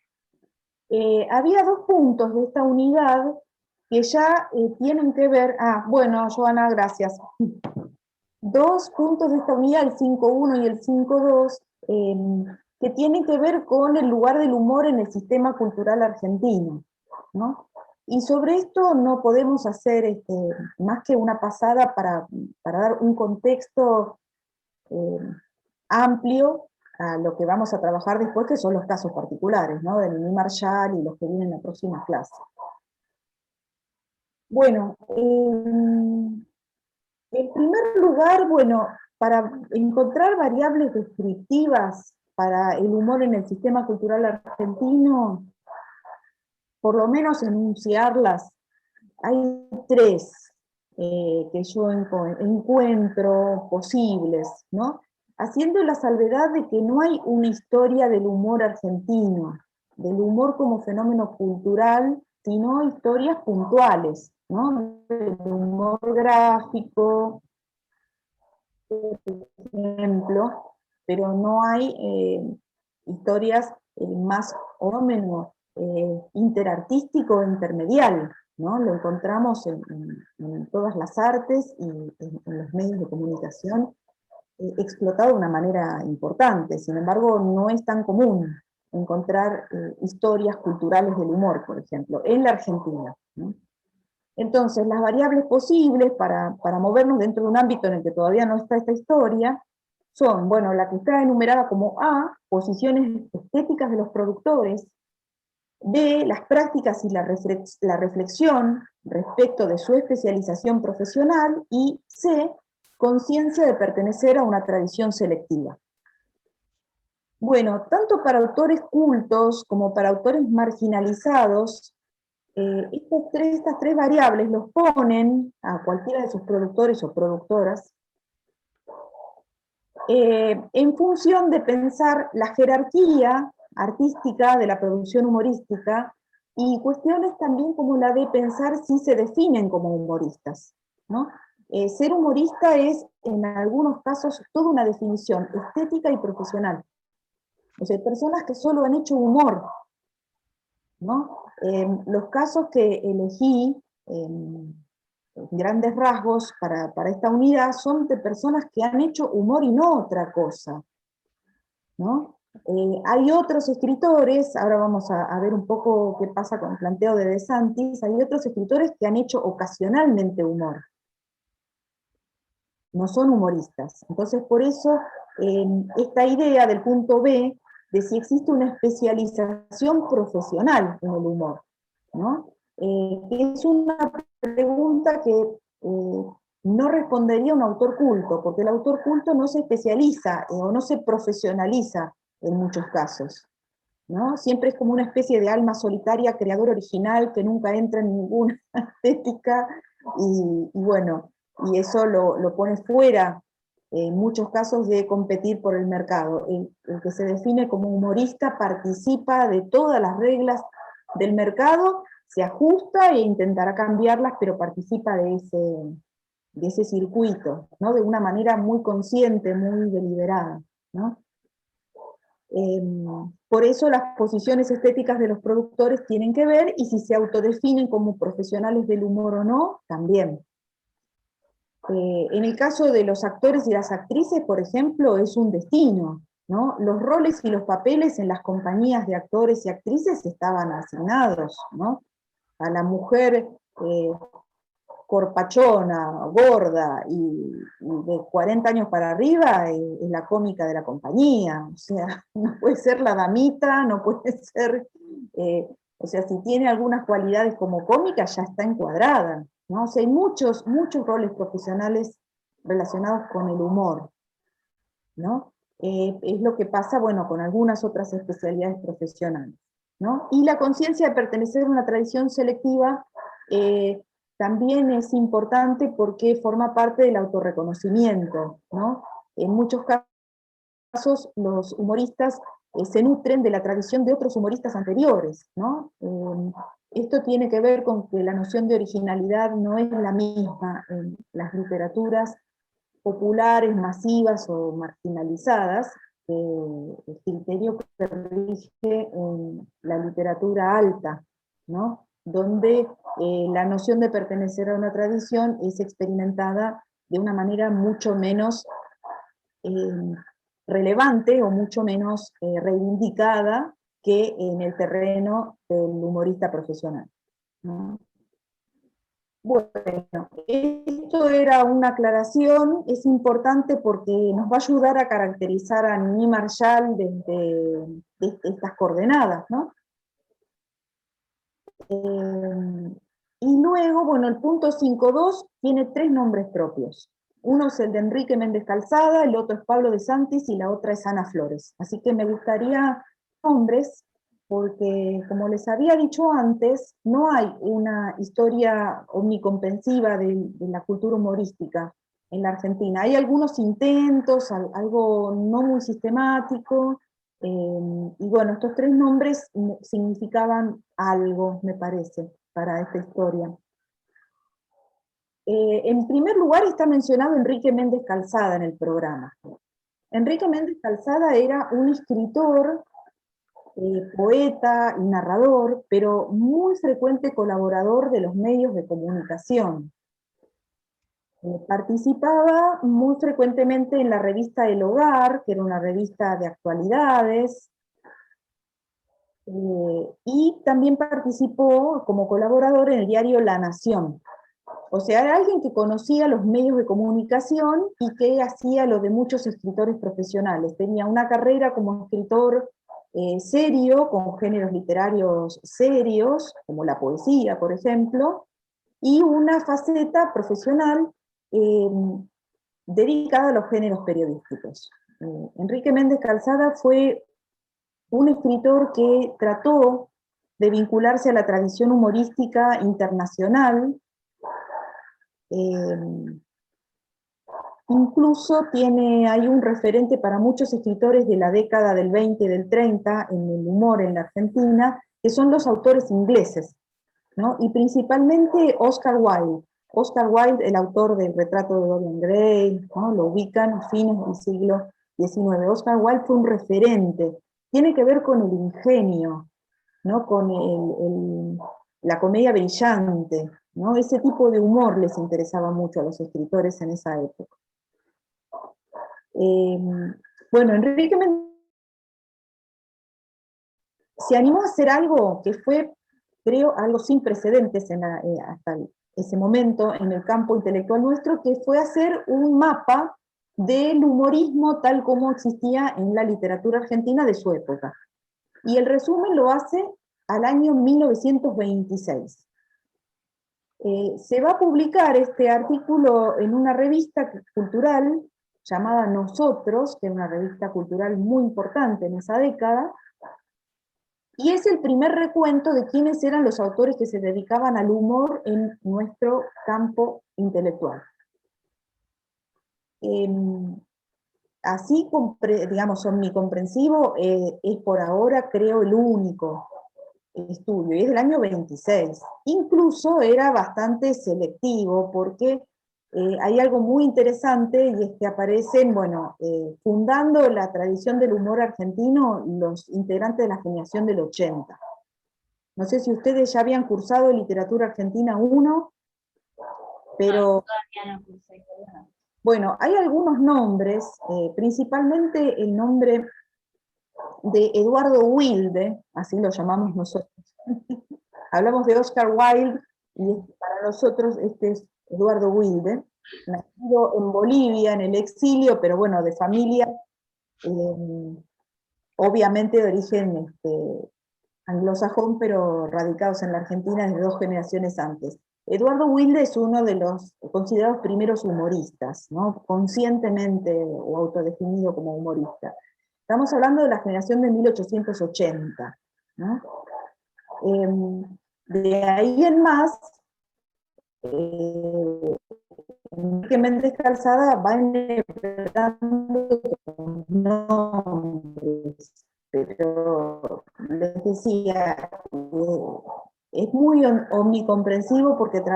Había 2 puntos de esta unidad que ya tienen que ver, bueno, Joana, gracias. 2 puntos de esta unidad, el 5.1 y el 5.2, que tienen que ver con el lugar del humor en el sistema cultural argentino, ¿no? Y sobre esto no podemos hacer más que una pasada para dar un contexto amplio a lo que vamos a trabajar después, que son los casos particulares, ¿no? De Mimi Marshall y los que vienen en la próxima clase. Bueno, en primer lugar, bueno, para encontrar variables descriptivas para el humor en el sistema cultural argentino, por lo menos enunciarlas, hay 3 que yo encuentro posibles, ¿no? Haciendo la salvedad de que no hay una historia del humor argentino, del humor como fenómeno cultural, sino historias puntuales, ¿no? El humor gráfico, por ejemplo, pero no hay historias más o menos interartístico e intermedial, ¿no? Lo encontramos en todas las artes y en los medios de comunicación, explotado de una manera importante. Sin embargo, no es tan común encontrar historias culturales del humor, por ejemplo, en la Argentina, ¿no? Entonces, las variables posibles para movernos dentro de un ámbito en el que todavía no está esta historia, son, bueno, la que está enumerada como A, posiciones estéticas de los productores; B, las prácticas y la reflexión respecto de su especialización profesional; y C, conciencia de pertenecer a una tradición selectiva. Bueno, tanto para autores cultos como para autores marginalizados, estas tres variables los ponen a cualquiera de sus productores o productoras en función de pensar la jerarquía artística de la producción humorística, y cuestiones también como la de pensar si se definen como humoristas, ¿no? Ser humorista es, en algunos casos, toda una definición estética y profesional. O sea, personas que solo han hecho humor, ¿no? Los casos que elegí, en grandes rasgos, para esta unidad, son de personas que han hecho humor y no otra cosa, ¿no? Hay otros escritores, ahora vamos a ver un poco qué pasa con el planteo de De Santis, hay otros escritores que han hecho ocasionalmente humor, no son humoristas. Entonces, por eso, esta idea del punto B, de si existe una especialización profesional en el humor, ¿no? Es una pregunta que no respondería un autor culto, porque el autor culto no se especializa o no se profesionaliza en muchos casos, ¿no? Siempre es como una especie de alma solitaria, creador original, que nunca entra en ninguna estética, y bueno, y eso lo pone fuera, en muchos casos, de competir por el mercado. El que se define como humorista participa de todas las reglas del mercado, se ajusta e intentará cambiarlas, pero participa de ese circuito, ¿no? De una manera muy consciente, muy deliberada, ¿no? Por eso las posiciones estéticas de los productores tienen que ver, y si se autodefinen como profesionales del humor o no, también. En el caso de los actores y las actrices, por ejemplo, es un destino, ¿no? Los roles y los papeles en las compañías de actores y actrices estaban asignados, ¿no? A la mujer corpachona, gorda y de 40 años para arriba es la cómica de la compañía, o sea, no puede ser la damita, no puede ser, o sea, si tiene algunas cualidades como cómica ya está encuadrada, ¿no? O sea, hay muchos roles profesionales relacionados con el humor, ¿no? Es lo que pasa, bueno, con algunas otras especialidades profesionales, ¿no? Y la conciencia de pertenecer a una tradición selectiva también es importante porque forma parte del autorreconocimiento, ¿no? En muchos casos los humoristas se nutren de la tradición de otros humoristas anteriores, ¿no? Esto tiene que ver con que la noción de originalidad no es la misma en las literaturas populares, masivas o marginalizadas, el criterio que rige en la literatura alta, ¿no? Donde la noción de pertenecer a una tradición es experimentada de una manera mucho menos relevante o mucho menos reivindicada que en el terreno del humorista profesional, ¿no? Bueno, esto era una aclaración, es importante porque nos va a ayudar a caracterizar a Niní Marshall desde estas coordenadas, ¿no? Y luego, bueno, el punto 5.2 tiene 3 nombres propios. Uno es el de Enrique Méndez Calzada, el otro es Pablo de Santis y la otra es Ana Flores. Así que me gustaría nombres, porque como les había dicho antes, no hay una historia omnicomprensiva de la cultura humorística en la Argentina. Hay algunos intentos, algo no muy sistemático, y bueno, estos 3 nombres significaban algo, me parece, para esta historia. En primer lugar está mencionado Enrique Méndez Calzada en el programa. Enrique Méndez Calzada era un escritor, poeta y narrador, pero muy frecuente colaborador de los medios de comunicación. Participaba muy frecuentemente en la revista El Hogar, que era una revista de actualidades, y también participó como colaborador en el diario La Nación. O sea, era alguien que conocía los medios de comunicación y que hacía lo de muchos escritores profesionales. Tenía una carrera como escritor serio, con géneros literarios serios, como la poesía, por ejemplo, y una faceta profesional dedicada a los géneros periodísticos. Enrique Méndez Calzada fue un escritor que trató de vincularse a la tradición humorística internacional. Incluso hay un referente para muchos escritores de la década del 20 y del 30 en el humor en la Argentina, que son los autores ingleses, ¿no? Y principalmente Oscar Wilde. Oscar Wilde, el autor del Retrato de Dorian Gray, ¿no? Lo ubican a fines del siglo XIX. Oscar Wilde fue un referente. Tiene que ver con el ingenio, ¿no? Con la comedia brillante, ¿no? Ese tipo de humor les interesaba mucho a los escritores en esa época. Bueno, Enrique se animó a hacer algo que fue, creo, algo sin precedentes hasta ese momento en el campo intelectual nuestro, que fue hacer un mapa del humorismo tal como existía en la literatura argentina de su época. Y el resumen lo hace al año 1926. Se va a publicar este artículo en una revista cultural llamada Nosotros, que es una revista cultural muy importante en esa década, y es el primer recuento de quiénes eran los autores que se dedicaban al humor en nuestro campo intelectual. Así, digamos, omnicomprensivo, es por ahora, creo, el único estudio, y es del año 26. Incluso era bastante selectivo, porque hay algo muy interesante, y es que aparecen, bueno, fundando la tradición del humor argentino, los integrantes de la generación del 80. No sé si ustedes ya habían cursado Literatura Argentina 1. pero Todavía no cursé. bueno, hay algunos nombres, principalmente el nombre de Eduardo Wilde, así lo llamamos nosotros. Hablamos de Oscar Wilde, y para nosotros este es Eduardo Wilde, nacido en Bolivia, en el exilio, pero bueno, de familia, obviamente de origen anglosajón, pero radicados en la Argentina desde 2 generaciones antes. Eduardo Wilde es uno de los considerados primeros humoristas, ¿no? Conscientemente o autodefinido como humorista. Estamos hablando de la generación de 1880, ¿no? De ahí en más, Enrique Méndez Calzada va enhebrando nombres, pero les decía, es muy omnicomprensivo porque trae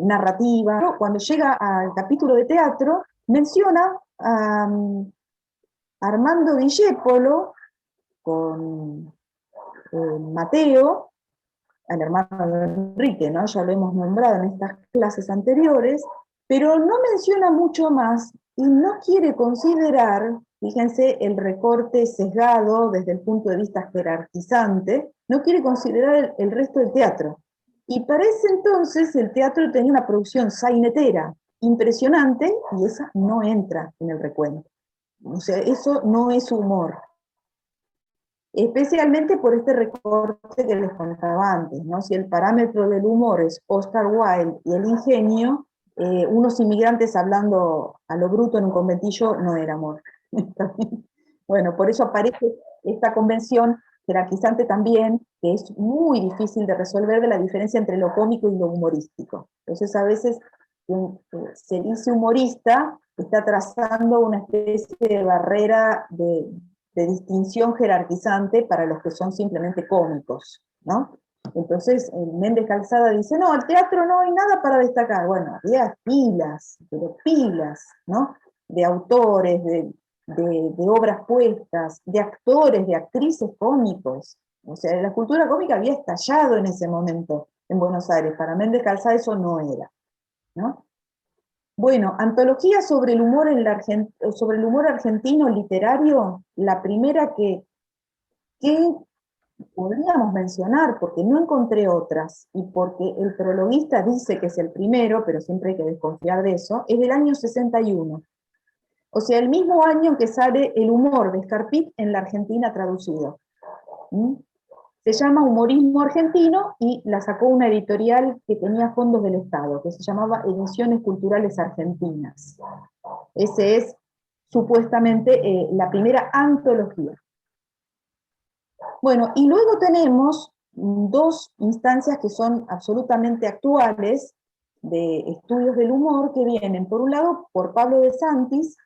narrativa. Cuando llega al capítulo de teatro, menciona a Armando Discépolo con Mateo, al hermano de Enrique, ¿no? Ya lo hemos nombrado en estas clases anteriores, pero no menciona mucho más y no quiere considerar, fíjense, el recorte sesgado desde el punto de vista jerarquizante, no quiere considerar el resto del teatro. Y para ese entonces el teatro tenía una producción sainetera impresionante y esa no entra en el recuento. O sea, eso no es humor. Especialmente por este recorte que les contaba antes, ¿no? Si el parámetro del humor es Oscar Wilde y el ingenio, unos inmigrantes hablando a lo bruto en un conventillo no era amor. Bueno, por eso aparece esta convención jerarquizante también, que es muy difícil de resolver, de la diferencia entre lo cómico y lo humorístico. Entonces a veces se dice humorista, está trazando una especie de barrera de distinción jerarquizante para los que son simplemente cómicos, ¿no? Entonces Méndez Calzada dice, no, el teatro no hay nada para destacar. Bueno, había pilas, pero pilas, ¿no? De autores, de obras puestas, de actores, de actrices cómicos. O sea, la cultura cómica había estallado en ese momento en Buenos Aires. Para Méndez Calzada eso no era, ¿no? Bueno, antología sobre el humor sobre el humor argentino literario, la primera que podríamos mencionar, porque no encontré otras, y porque el prologuista dice que es el primero, pero siempre hay que desconfiar de eso, es del año 61. O sea, el mismo año en que sale El humor de Scarpit en la Argentina traducido. Se llama Humorismo Argentino y la sacó una editorial que tenía fondos del Estado, que se llamaba Ediciones Culturales Argentinas. Ese es supuestamente la primera antología. Bueno, y luego tenemos 2 instancias que son absolutamente actuales de estudios del humor, que vienen, por un lado, por Pablo de Santis,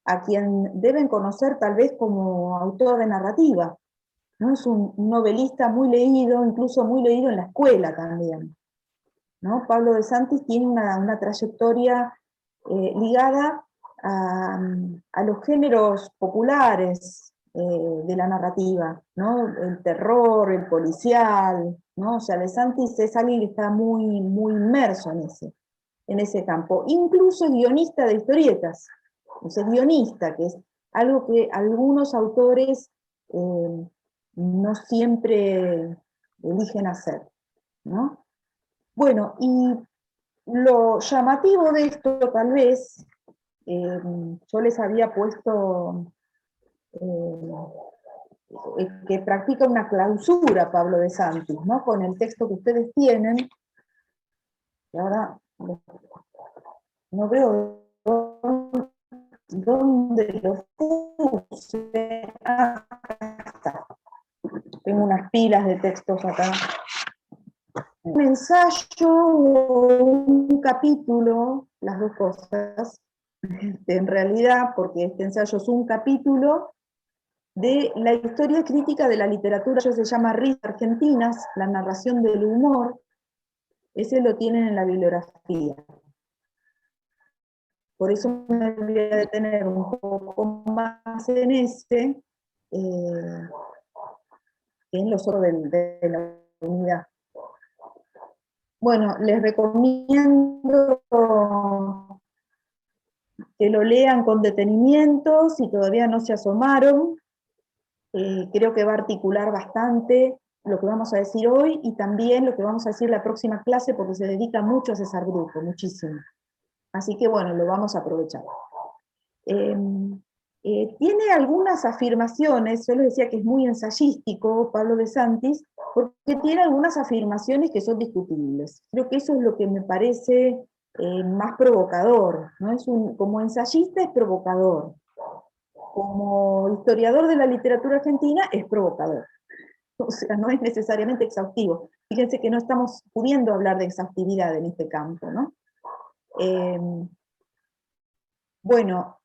a quien deben conocer tal vez como autor de narrativa, ¿no? Es un novelista muy leído, incluso muy leído en la escuela también, ¿no? Pablo de Santis tiene una trayectoria ligada a los géneros populares de la narrativa, ¿no? El terror, el policial, ¿no? O sea, de Santis es alguien que está muy, muy inmerso en ese campo. Incluso es guionista de historietas, o sea, guionista, que es algo que algunos autores no siempre eligen hacer, ¿no? Bueno, y lo llamativo de esto, tal vez, yo les había puesto que practica una clausura Pablo de Santis, ¿no? Con el texto que ustedes tienen, y ahora no veo dónde lo puse. Ah, está. Tengo unas pilas de textos acá. Un ensayo o un capítulo, las dos cosas, en realidad, porque este ensayo es un capítulo de la historia crítica de la literatura, se llama Risas Argentinas, la narración del humor, ese lo tienen en la bibliografía. Por eso me voy a detener un poco más en ese, que en los otros de la unidad. Bueno, les recomiendo que lo lean con detenimiento, si todavía no se asomaron. Creo que va a articular bastante lo que vamos a decir hoy, y también lo que vamos a decir la próxima clase, porque se dedica mucho a César Bruto, muchísimo. Así que bueno, lo vamos a aprovechar. Tiene algunas afirmaciones, yo les decía que es muy ensayístico Pablo de Santis, porque tiene algunas afirmaciones que son discutibles. Creo que eso es lo que me parece más provocador, ¿no? Como ensayista es provocador, como historiador de la literatura argentina es provocador. O sea, no es necesariamente exhaustivo. Fíjense que no estamos pudiendo hablar de exhaustividad en este campo, ¿no? Bueno,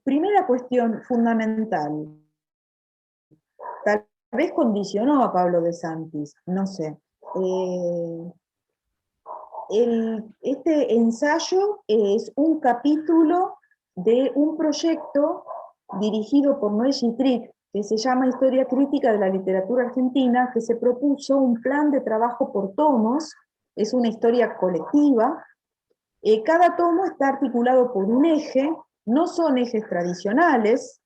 primera cuestión fundamental, tal vez condicionó a Pablo de Santis, no sé. Este ensayo es un capítulo de un proyecto dirigido por Noé Gittrich, que se llama Historia Crítica de la Literatura Argentina, que se propuso un plan de trabajo por tomos, es una historia colectiva. Cada tomo está articulado por un eje, no son ejes tradicionales.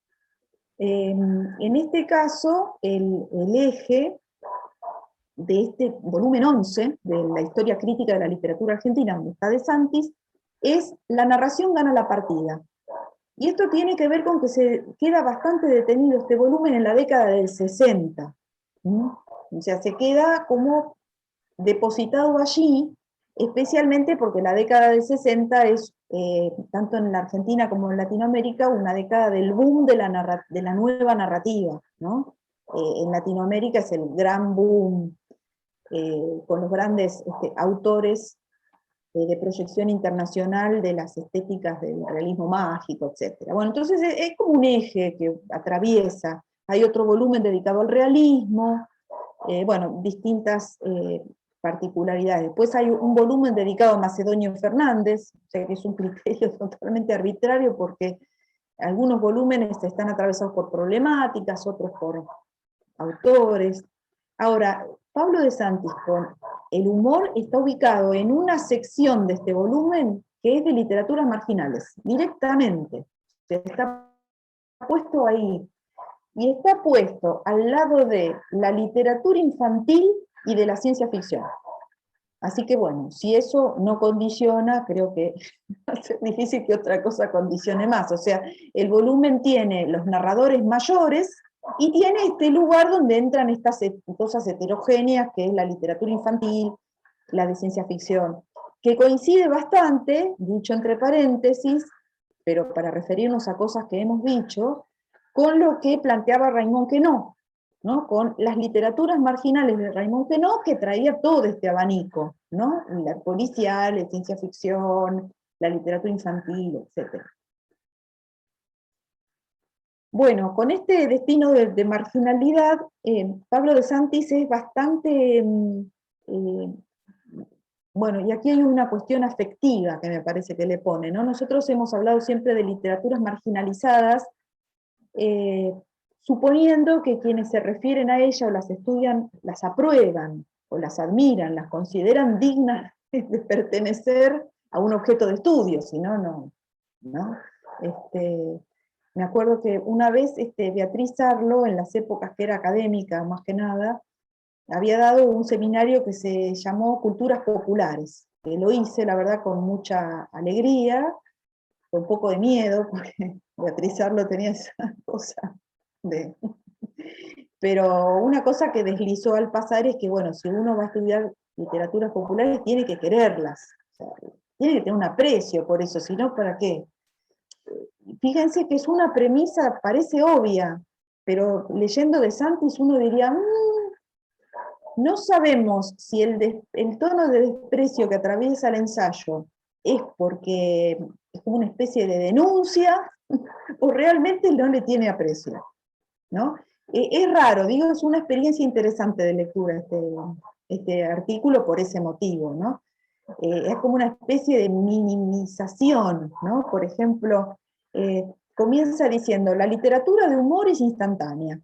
En este caso, el eje de este volumen 11, de la Historia Crítica de la Literatura Argentina, donde está de Santis, es la narración gana la partida. Y esto tiene que ver con que se queda bastante detenido este volumen en la década del 60. O sea, se queda como depositado allí, especialmente porque la década del 60 es, tanto en la Argentina como en Latinoamérica, una década del boom de la nueva narrativa, ¿no? En Latinoamérica es el gran boom, con los grandes autores de proyección internacional de las estéticas del realismo mágico, etc. Bueno, entonces es como un eje que atraviesa. Hay otro volumen dedicado al realismo, bueno, distintas particularidades. Después hay un volumen dedicado a Macedonio Fernández, o sea que es un criterio totalmente arbitrario, porque algunos volúmenes están atravesados por problemáticas, otros por autores. Ahora, Pablo de Santis con el humor está ubicado en una sección de este volumen que es de literaturas marginales, directamente. Está puesto ahí. Y está puesto al lado de la literatura infantil y de la ciencia ficción. Así que bueno, si eso no condiciona, creo que va a ser difícil que otra cosa condicione más. O sea, el volumen tiene los narradores mayores, y tiene este lugar donde entran estas cosas heterogéneas, que es la literatura infantil, la de ciencia ficción, que coincide bastante, dicho entre paréntesis, pero para referirnos a cosas que hemos dicho, con lo que planteaba Raymond Queneau, ¿no? Con las literaturas marginales de Raymond Queneau, que traía todo este abanico, ¿no? La policial, la ciencia ficción, la literatura infantil, etc. Bueno, con este destino de marginalidad, Pablo de Santis es bastante, bueno, y aquí hay una cuestión afectiva que me parece que le pone, ¿no? Nosotros hemos hablado siempre de literaturas marginalizadas, suponiendo que quienes se refieren a ella o las estudian, las aprueban, o las admiran, las consideran dignas de pertenecer a un objeto de estudio, si no, no. Me acuerdo que una vez Beatriz Arlo, en las épocas que era académica más que nada, había dado un seminario que se llamó Culturas Populares, que lo hice, la verdad, con mucha alegría, con un poco de miedo, porque Beatriz Arlo tenía esa cosa de... Pero una cosa que deslizó al pasar es que, bueno, si uno va a estudiar literaturas populares, tiene que quererlas, o sea, tiene que tener un aprecio por eso, si no, ¿para qué? Fíjense que es una premisa, parece obvia, pero leyendo de Santis uno diría, no sabemos si el tono de desprecio que atraviesa el ensayo es porque es como una especie de denuncia, o realmente no le tiene aprecio, ¿no? Es raro, digo, es una experiencia interesante de lectura este artículo por ese motivo, ¿no? Es como una especie de minimización, ¿no? Por ejemplo, comienza diciendo, la literatura de humor es instantánea,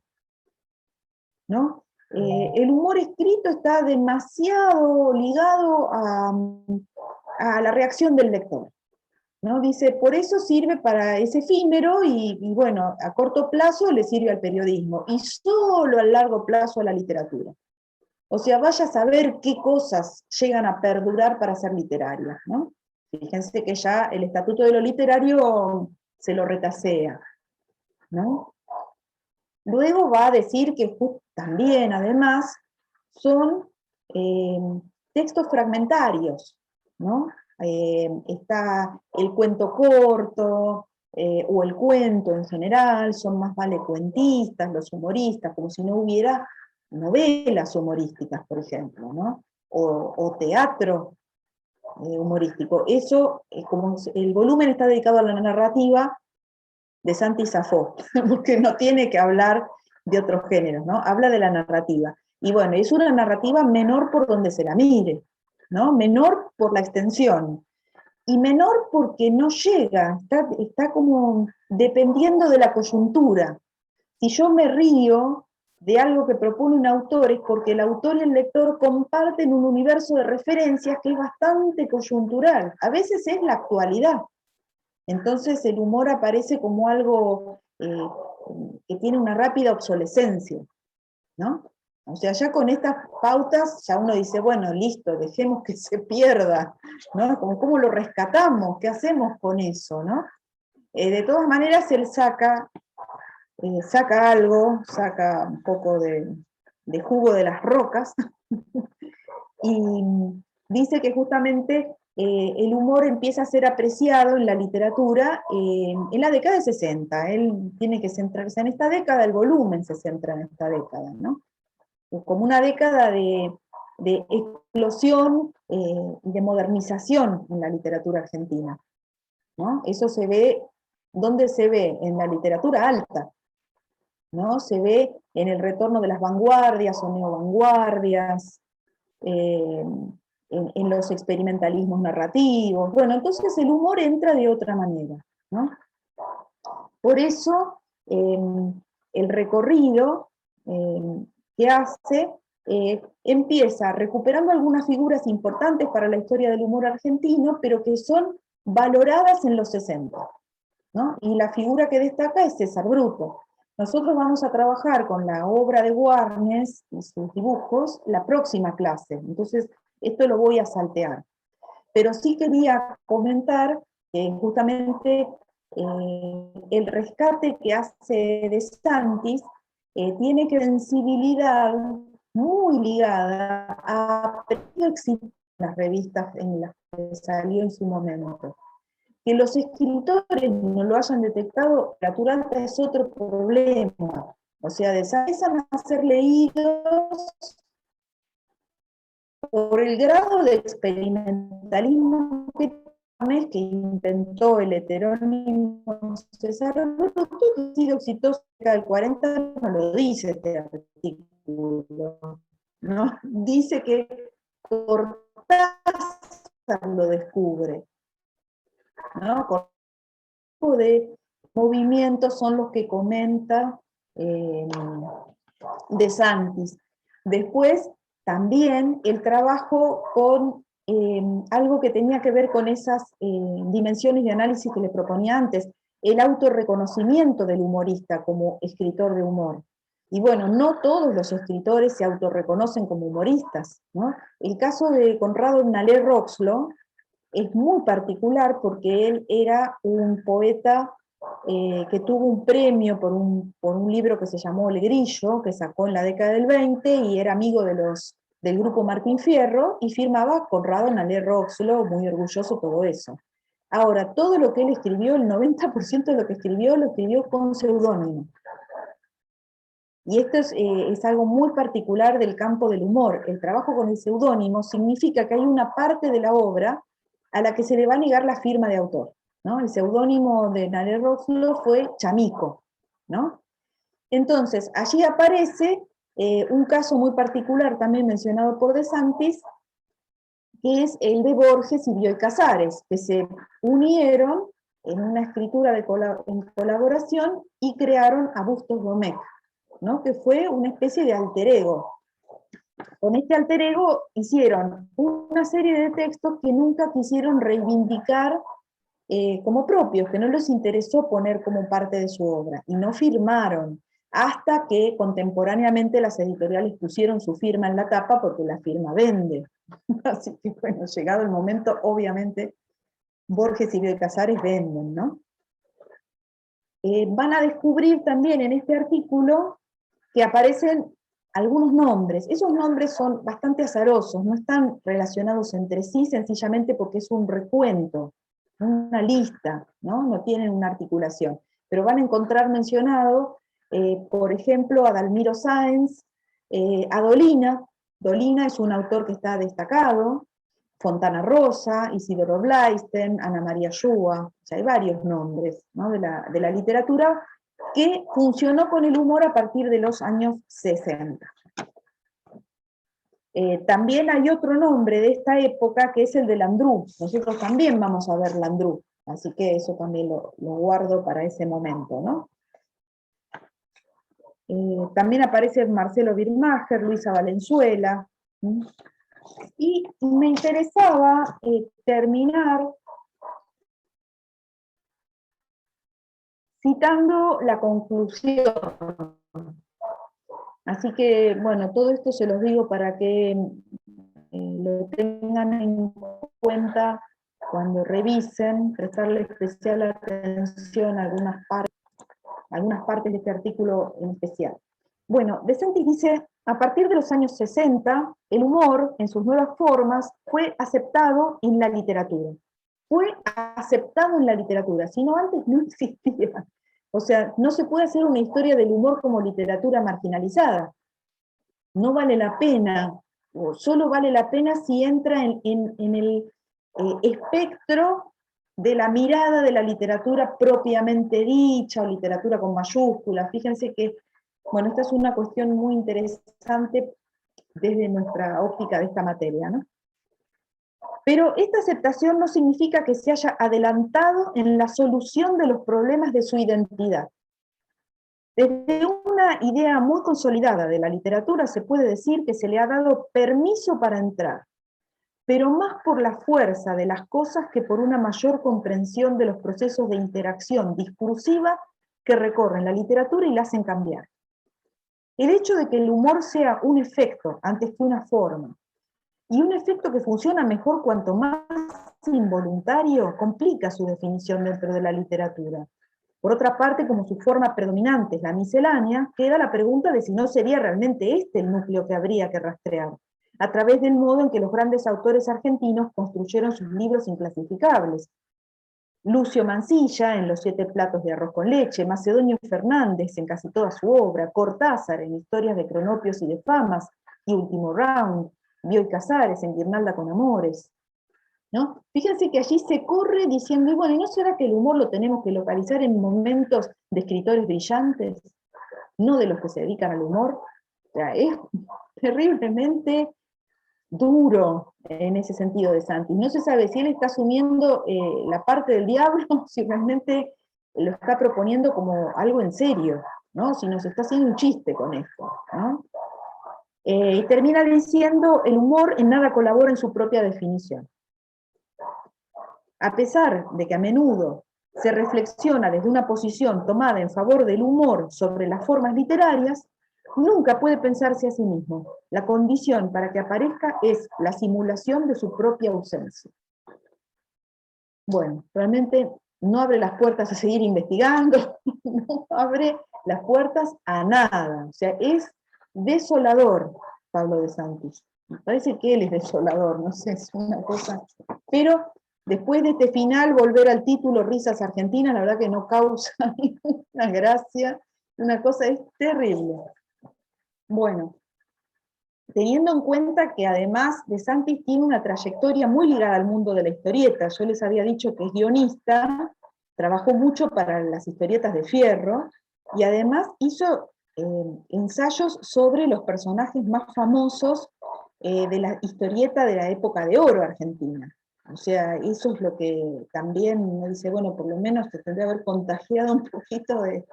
¿no? El humor escrito está demasiado ligado a la reacción del lector, ¿no? Dice, por eso sirve para ese efímero y bueno, a corto plazo le sirve al periodismo, y solo a largo plazo a la literatura. O sea, vaya a saber qué cosas llegan a perdurar para ser literarias, ¿no? Fíjense que ya el estatuto de lo literario se lo retasea, ¿no? Luego va a decir que también, además, son textos fragmentarios, ¿no? Está el cuento corto, o el cuento en general, son más vale cuentistas, los humoristas, como si no hubiera novelas humorísticas, por ejemplo, ¿no? O teatro humorístico. Eso, como el volumen está dedicado a la narrativa, de Santi Safo, porque no tiene que hablar de otros géneros, ¿no? Habla de la narrativa. Y bueno, es una narrativa menor por donde se la mire, ¿no? Menor por la extensión, y menor porque no llega, está como dependiendo de la coyuntura. Si yo me río de algo que propone un autor, es porque el autor y el lector comparten un universo de referencias que es bastante coyuntural. A veces es la actualidad. Entonces el humor aparece como algo que tiene una rápida obsolescencia, ¿no? O sea, ya con estas pautas, ya uno dice, bueno, listo, dejemos que se pierda, ¿no? ¿Cómo lo rescatamos? ¿Qué hacemos con eso, no? De todas maneras, él saca algo, saca un poco de jugo de las rocas, y dice que justamente el humor empieza a ser apreciado en la literatura en la década de 60. Él tiene que centrarse en esta década, el volumen se centra en esta década, ¿no? Como una década de explosión y de modernización en la literatura argentina, ¿no? Eso se ve, ¿dónde se ve? En la literatura alta, ¿no? Se ve en el retorno de las vanguardias o neovanguardias, en los experimentalismos narrativos. Bueno, entonces el humor entra de otra manera, ¿no? Por eso el recorrido que hace empieza recuperando algunas figuras importantes para la historia del humor argentino, pero que son valoradas en los 60, ¿no? Y la figura que destaca es César Bruto. Nosotros vamos a trabajar con la obra de Warnes y sus dibujos la próxima clase, entonces esto lo voy a saltear. Pero sí quería comentar justamente el rescate que hace de Santis tiene sensibilidad muy ligada a éxito en las revistas en las que salió en su momento. Que los escritores no lo hayan detectado, la literatura es otro problema. O sea, empiezan a ser leídos por el grado de experimentalismo que inventó el heterónimo César Bruto, que ha sido exitoso en el 40, no lo dice este artículo, ¿no? Dice que Cortázar lo descubre, ¿no? Con tipo de movimientos son los que comenta De Santis. Después, también el trabajo con algo que tenía que ver con esas dimensiones de análisis que le proponía antes, el autorreconocimiento del humorista como escritor de humor. Y bueno, no todos los escritores se autorreconocen como humoristas, ¿no? El caso de Conrado Nalé-Roxlo es muy particular porque él era un poeta que tuvo un premio por un libro que se llamó El Grillo, que sacó en la década del 20, y era amigo del grupo Martín Fierro, y firmaba Conrado Nalé-Roxlo, muy orgulloso todo eso. Ahora, todo lo que él escribió, el 90% de lo que escribió, lo escribió con seudónimo. Y esto es algo muy particular del campo del humor. El trabajo con el seudónimo significa que hay una parte de la obra a la que se le va a negar la firma de autor, ¿no? El seudónimo de Nalé-Roxlo fue Chamico, ¿no? Entonces, allí aparece un caso muy particular, también mencionado por De Santis, que es el de Borges y Bioy Casares, que se unieron en una escritura en colaboración y crearon a Bustos Domecq, ¿no? Que fue una especie de alter ego. con este alter ego hicieron una serie de textos que nunca quisieron reivindicar como propios, que no les interesó poner como parte de su obra, y no firmaron, hasta que contemporáneamente las editoriales pusieron su firma en la tapa, porque la firma vende. Así que bueno, llegado el momento, obviamente, Borges y Bioy Casares venden, ¿no? Van a descubrir también en este artículo que aparecen algunos nombres. Esos nombres son bastante azarosos, no están relacionados entre sí, sencillamente porque es un recuento, una lista, ¿no? No tienen una articulación. Pero van a encontrar mencionado, por ejemplo, a Dalmiro Sáenz, a Dolina. Dolina es un autor que está destacado, Fontana Rosa, Isidoro Blaisten, Ana María Yúa, o sea, hay varios nombres, ¿no?, de la literatura que funcionó con el humor a partir de los años 60. También hay otro nombre de esta época que es el de Landru. Nosotros también vamos a ver Landru, así que eso también lo guardo para ese momento, ¿no? También aparece Marcelo Birmacher, Luisa Valenzuela, ¿sí? Y me interesaba terminar citando la conclusión. Así que, bueno, todo esto se los digo para que lo tengan en cuenta cuando revisen, prestarle especial atención a algunas partes de este artículo en especial. Bueno, De Santis dice, a partir de los años 60, el humor, en sus nuevas formas, fue aceptado en la literatura. Fue aceptado en la literatura, sino antes no existía. O sea, no se puede hacer una historia del humor como literatura marginalizada. No vale la pena, o solo vale la pena si entra en el espectro de la mirada de la literatura propiamente dicha, o literatura con mayúsculas. Fíjense que, bueno, esta es una cuestión muy interesante desde nuestra óptica de esta materia, ¿no? Pero esta aceptación no significa que se haya adelantado en la solución de los problemas de su identidad. Desde una idea muy consolidada de la literatura se puede decir que se le ha dado permiso para entrar, pero más por la fuerza de las cosas que por una mayor comprensión de los procesos de interacción discursiva que recorren la literatura y la hacen cambiar. El hecho de que el humor sea un efecto antes que una forma, y un efecto que funciona mejor cuanto más involuntario, complica su definición dentro de la literatura. Por otra parte, como su forma predominante es la miscelánea, queda la pregunta de si no sería realmente este el núcleo que habría que rastrear, a través del modo en que los grandes autores argentinos construyeron sus libros inclasificables. Lucio Mansilla en Los 7 platos de arroz con leche, Macedonio Fernández en casi toda su obra, Cortázar en Historias de Cronopios y de Famas, y Último Round, Bioy Casares en Guirnalda con Amores, ¿no? Fíjense que allí se corre diciendo, y bueno, ¿y no será que el humor lo tenemos que localizar en momentos de escritores brillantes, no de los que se dedican al humor? O sea, es terriblemente duro en ese sentido de Santis. No se sabe si él está asumiendo la parte del diablo, si realmente lo está proponiendo como algo en serio, ¿no? Si nos está haciendo un chiste con esto, ¿no? Y termina diciendo, el humor en nada colabora en su propia definición. A pesar de que a menudo se reflexiona desde una posición tomada en favor del humor sobre las formas literarias, nunca puede pensarse a sí mismo. La condición para que aparezca es la simulación de su propia ausencia. Bueno, realmente no abre las puertas a seguir investigando, no abre las puertas a nada. O sea, es desolador Pablo de Santis. Me parece que él es desolador, no sé, es una cosa. Pero después de este final, volver al título Risas Argentinas, la verdad que no causa ninguna gracia, una cosa es terrible. Bueno, teniendo en cuenta que además de Santis tiene una trayectoria muy ligada al mundo de la historieta, yo les había dicho que es guionista, trabajó mucho para las historietas de Fierro, y además hizo ensayos sobre los personajes más famosos de la historieta de la época de oro argentina. O sea, eso es lo que también me dice, bueno, por lo menos te tendría que haber contagiado un poquito de,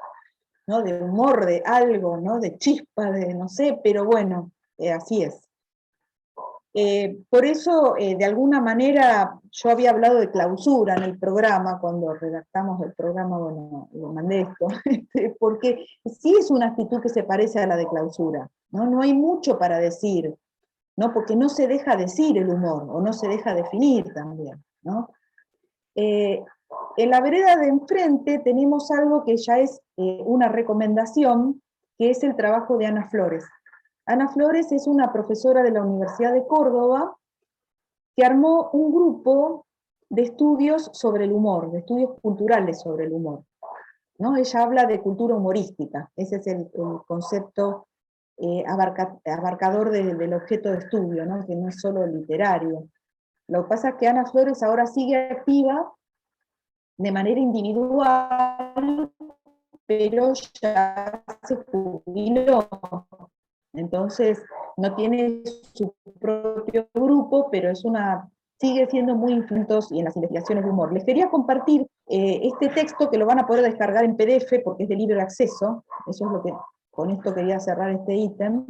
¿no?, de humor, de algo, ¿no?, de chispa, de no sé, pero bueno, así es. Por eso, de alguna manera, yo había hablado de clausura en el programa, cuando redactamos el programa, bueno, lo mandé esto, porque sí es una actitud que se parece a la de clausura, ¿no? No hay mucho para decir, ¿no? Porque no se deja decir el humor, o no se deja definir también, ¿no? En la vereda de enfrente tenemos algo que ya es una recomendación, que es el trabajo de Ana Flores. Ana Flores es una profesora de la Universidad de Córdoba que armó un grupo de estudios sobre el humor, de estudios culturales sobre el humor, ¿no? Ella habla de cultura humorística, ese es el concepto abarcador del objeto de estudio, ¿no? Que no es solo literario. Lo que pasa es que Ana Flores ahora sigue activa de manera individual, pero ya se jubiló. Entonces, no tiene su propio grupo, pero sigue siendo muy influentes y en las investigaciones de humor. Les quería compartir este texto que lo van a poder descargar en PDF porque es de libre acceso. Eso es lo que, con esto quería cerrar este ítem.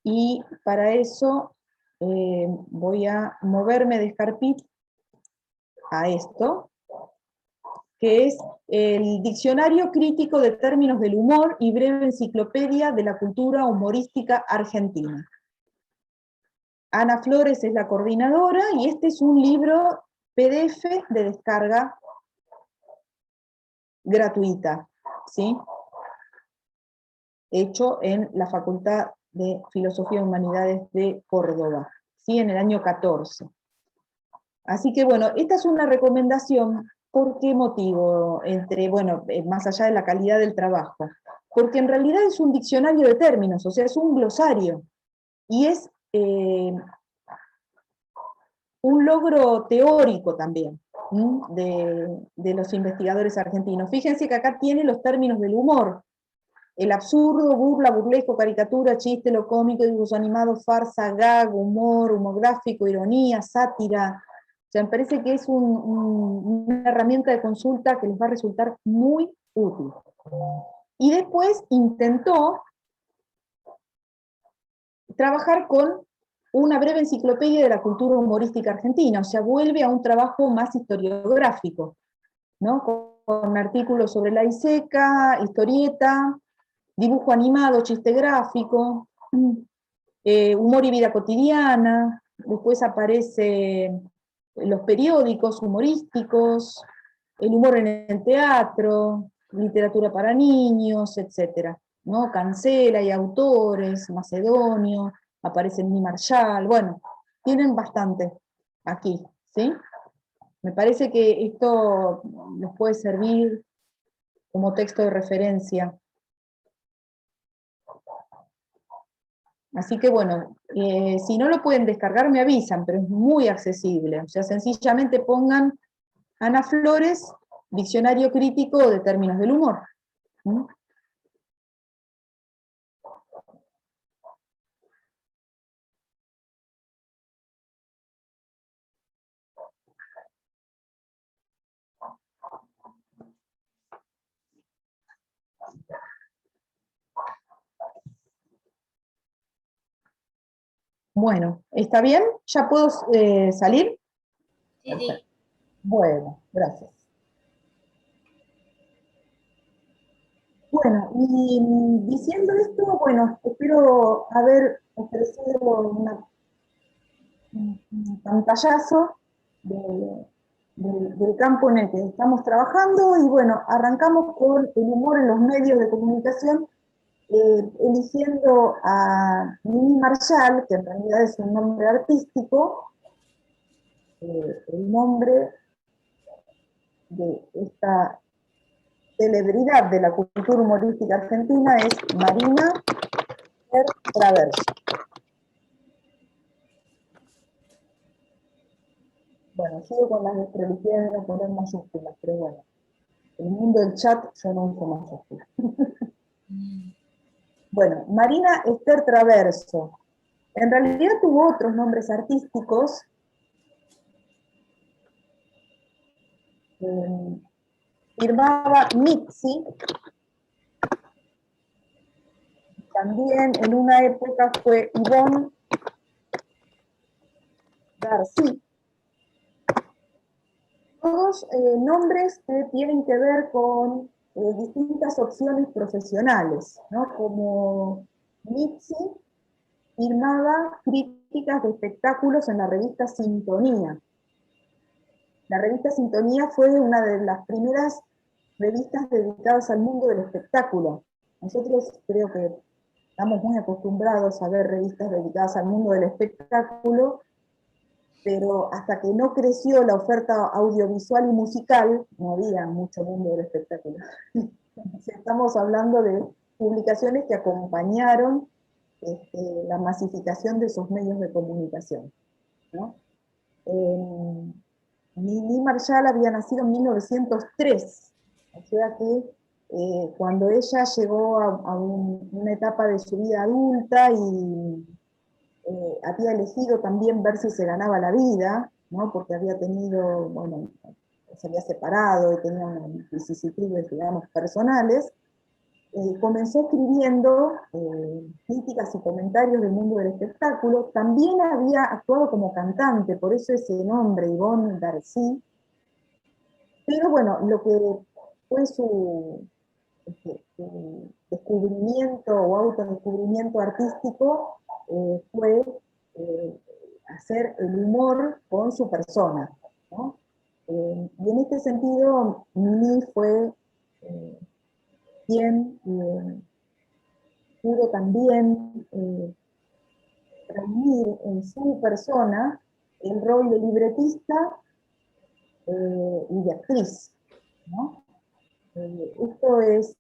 Y para eso voy a moverme de Scarpit a esto, que es el Diccionario Crítico de Términos del Humor y Breve Enciclopedia de la Cultura Humorística Argentina. Ana Flores es la coordinadora, y este es un libro PDF de descarga gratuita, ¿sí? Hecho en la Facultad de Filosofía y Humanidades de Córdoba, ¿sí? En el año 14. Así que bueno, esta es una recomendación. ¿Por qué motivo? Más allá de la calidad del trabajo. Porque en realidad es un diccionario de términos, o sea, es un glosario. Y es un logro teórico también de los investigadores argentinos. Fíjense que acá tiene los términos del humor. El absurdo, burla, burlesco, caricatura, chiste, lo cómico, dibujo animado, farsa, gag, humor, humor gráfico, ironía, sátira. O sea, me parece que es una herramienta de consulta que les va a resultar muy útil. Y después intentó trabajar con una breve enciclopedia de la cultura humorística argentina, o sea, vuelve a un trabajo más historiográfico, ¿no? Con artículos sobre la ISECA, historieta, dibujo animado, chiste gráfico, humor y vida cotidiana, después aparece los periódicos humorísticos, el humor en el teatro, literatura para niños, etc., ¿no? Cancela y autores, Macedonio, aparece Mini Marshall, bueno, tienen bastante aquí, ¿sí? Me parece que esto les puede servir como texto de referencia. Así que bueno, si no lo pueden descargar me avisan, pero es muy accesible. O sea, sencillamente pongan Ana Flores, Diccionario Crítico de Términos del Humor. ¿Mm? Bueno, ¿está bien? ¿Ya puedo salir? Sí, sí. Bueno, gracias. Bueno, y diciendo esto, bueno, espero haber ofrecido un pantallazo del campo en el que estamos trabajando, y bueno, arrancamos con el humor en los medios de comunicación, eligiendo a Mini Marshall, que en realidad es un nombre artístico. El nombre de esta celebridad de la cultura humorística argentina es Marina Traverso. Bueno, sigo con las religiones de poner mayúsculas, pero bueno, el mundo del chat yo no uso mayúsculas. Bueno, Marina Esther Traverso. En realidad tuvo otros nombres artísticos. Firmaba Mitzi, también en una época fue Yvonne Darcy. Todos nombres que tienen que ver con distintas opciones profesionales, ¿no? Como Mitzi firmaba críticas de espectáculos en la revista Sintonía. La revista Sintonía fue una de las primeras revistas dedicadas al mundo del espectáculo. Nosotros creo que estamos muy acostumbrados a ver revistas dedicadas al mundo del espectáculo, pero hasta que no creció la oferta audiovisual y musical, no había mucho mundo del espectáculo. Estamos hablando de publicaciones que acompañaron la masificación de esos medios de comunicación, ¿no? Lili Marshall había nacido en 1903, o sea que cuando ella llegó a una etapa de su vida adulta y había elegido también ver si se ganaba la vida, ¿no? Porque había tenido, bueno, se había separado y tenía unas vicisitudes, digamos, personales, comenzó escribiendo críticas y comentarios del mundo del espectáculo. También había actuado como cantante, por eso ese nombre, Yvonne Darcy. Pero bueno, lo que fue su descubrimiento o autodescubrimiento artístico fue hacer el humor con su persona, ¿no? Y en este sentido, Mimi fue quien pudo también reunir en su persona el rol de libretista y de actriz, ¿no? Esto es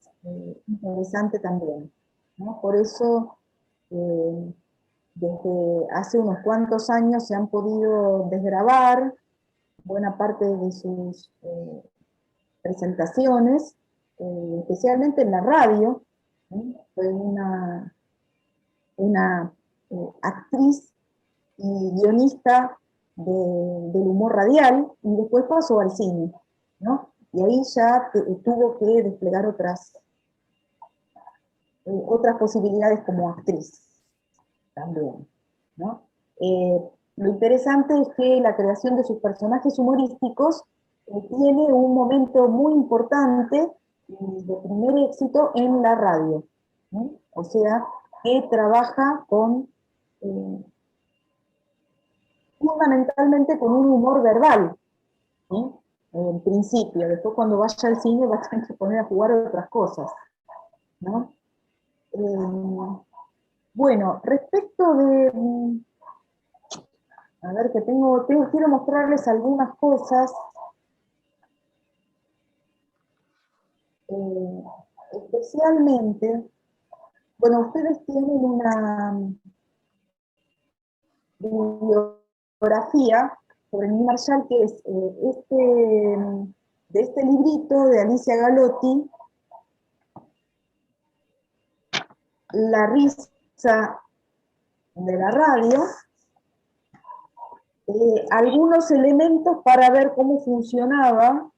interesante también, ¿no? Por eso, desde hace unos cuantos años se han podido desgravar buena parte de sus presentaciones, especialmente en la radio, ¿sí? Fue una actriz y guionista del humor radial, y después pasó al cine, ¿no? Y ahí ya tuvo que desplegar otras posibilidades como actriz también, ¿no? Lo interesante es que la creación de sus personajes humorísticos tiene un momento muy importante de primer éxito en la radio, ¿no? O sea, que trabaja con fundamentalmente con un humor verbal, ¿sí? En principio, después cuando vaya al cine va a tener que poner a jugar otras cosas, ¿no? Bueno, respecto de, a ver que quiero mostrarles algunas cosas, especialmente, bueno, ustedes tienen una bibliografía sobre Lili Marshall, que es de este librito de Alicia Galotti, La risa de la radio, algunos elementos para ver cómo funcionaba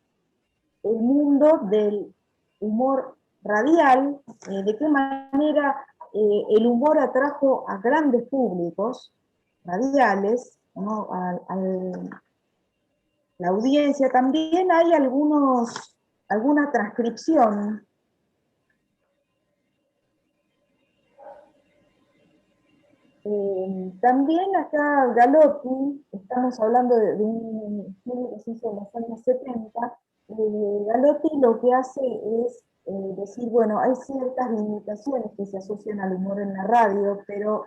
el mundo del humor radial, de qué manera el humor atrajo a grandes públicos radiales, ¿no? La audiencia. También hay alguna transcripción también acá Galotti, estamos hablando de un estudio que se hizo en los años 70, Galotti lo que hace es decir, bueno, hay ciertas limitaciones que se asocian al humor en la radio, pero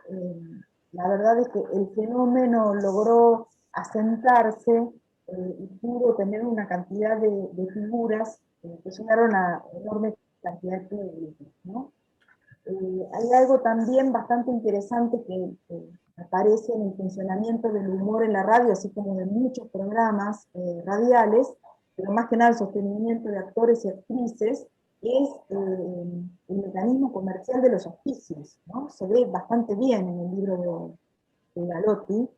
la verdad es que el fenómeno logró asentarse y pudo tener una cantidad de figuras que llegaron a enorme cantidad de público, ¿no? Hay algo también bastante interesante que aparece en el funcionamiento del humor en la radio, así como de muchos programas radiales, pero más que nada el sostenimiento de actores y actrices, es el mecanismo comercial de los auspicios, ¿no? Se ve bastante bien en el libro de Galotti.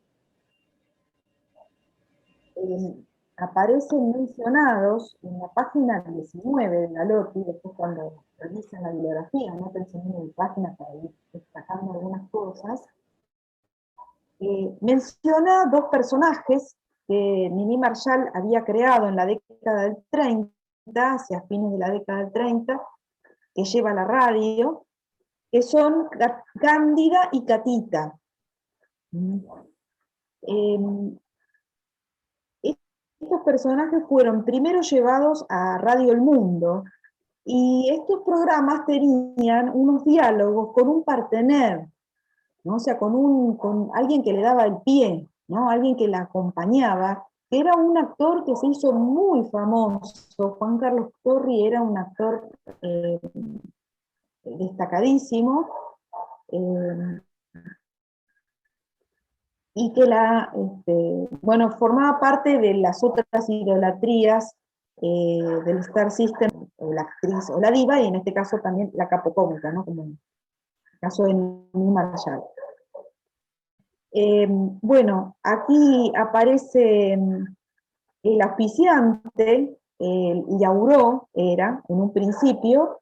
aparecen mencionados en la página 19 de Galotti, después cuando revisen la bibliografía, anoten en mi página para ir destacando algunas cosas, menciona dos personajes que Mimi Marshall había creado en la década del 30, hacia fines de la década del 30, que lleva a la radio, que son Cándida y Catita. Estos personajes fueron primero llevados a Radio El Mundo, y estos programas tenían unos diálogos con un partener, ¿no? O sea, con alguien que le daba el pie, ¿no? Alguien que la acompañaba, que era un actor que se hizo muy famoso. Juan Carlos Torri era un actor destacadísimo, y que bueno, formaba parte de las otras idolatrías del Star System, la actriz o la diva, y en este caso también la capocómica, ¿no? Como en el caso de Mimi Marshall. Bueno, aquí aparece el auspiciante, el Yauró era, en un principio,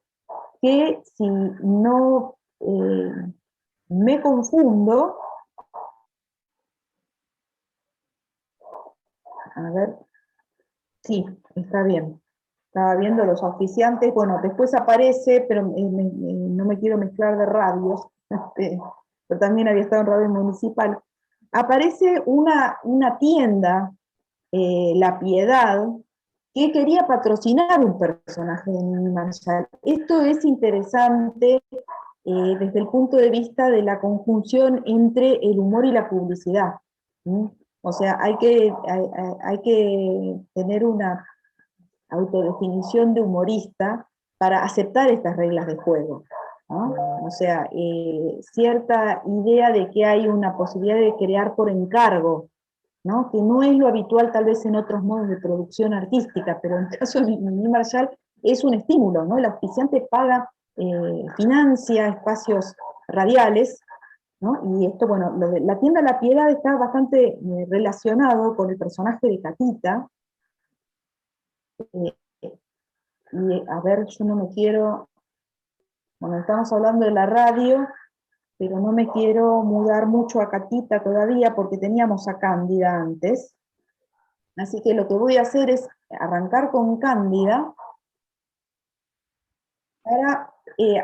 que si no me confundo, a ver, sí, está bien. Estaba viendo los auspiciantes, bueno, después aparece, pero no me quiero mezclar de radios, pero también había estado en radio municipal. Aparece una tienda, La Piedad, que quería patrocinar un personaje de Mimi Marshall. Esto es interesante desde el punto de vista de la conjunción entre el humor y la publicidad. ¿Sí? O sea, hay que tener una autodefinición de humorista para aceptar estas reglas de juego, ¿no? O sea, cierta idea de que hay una posibilidad de crear por encargo, ¿no? Que no es lo habitual tal vez en otros modos de producción artística, pero en el caso de Mimi Marshall es un estímulo, ¿no? El auspiciante paga, financia espacios radiales, ¿no? Y esto, bueno, lo de la tienda La Piedad está bastante relacionado con el personaje de Catita. Y a ver, yo no me quiero, bueno, estamos hablando de la radio, pero no me quiero mudar mucho a Catita todavía porque teníamos a Cándida antes. Así que lo que voy a hacer es arrancar con Cándida para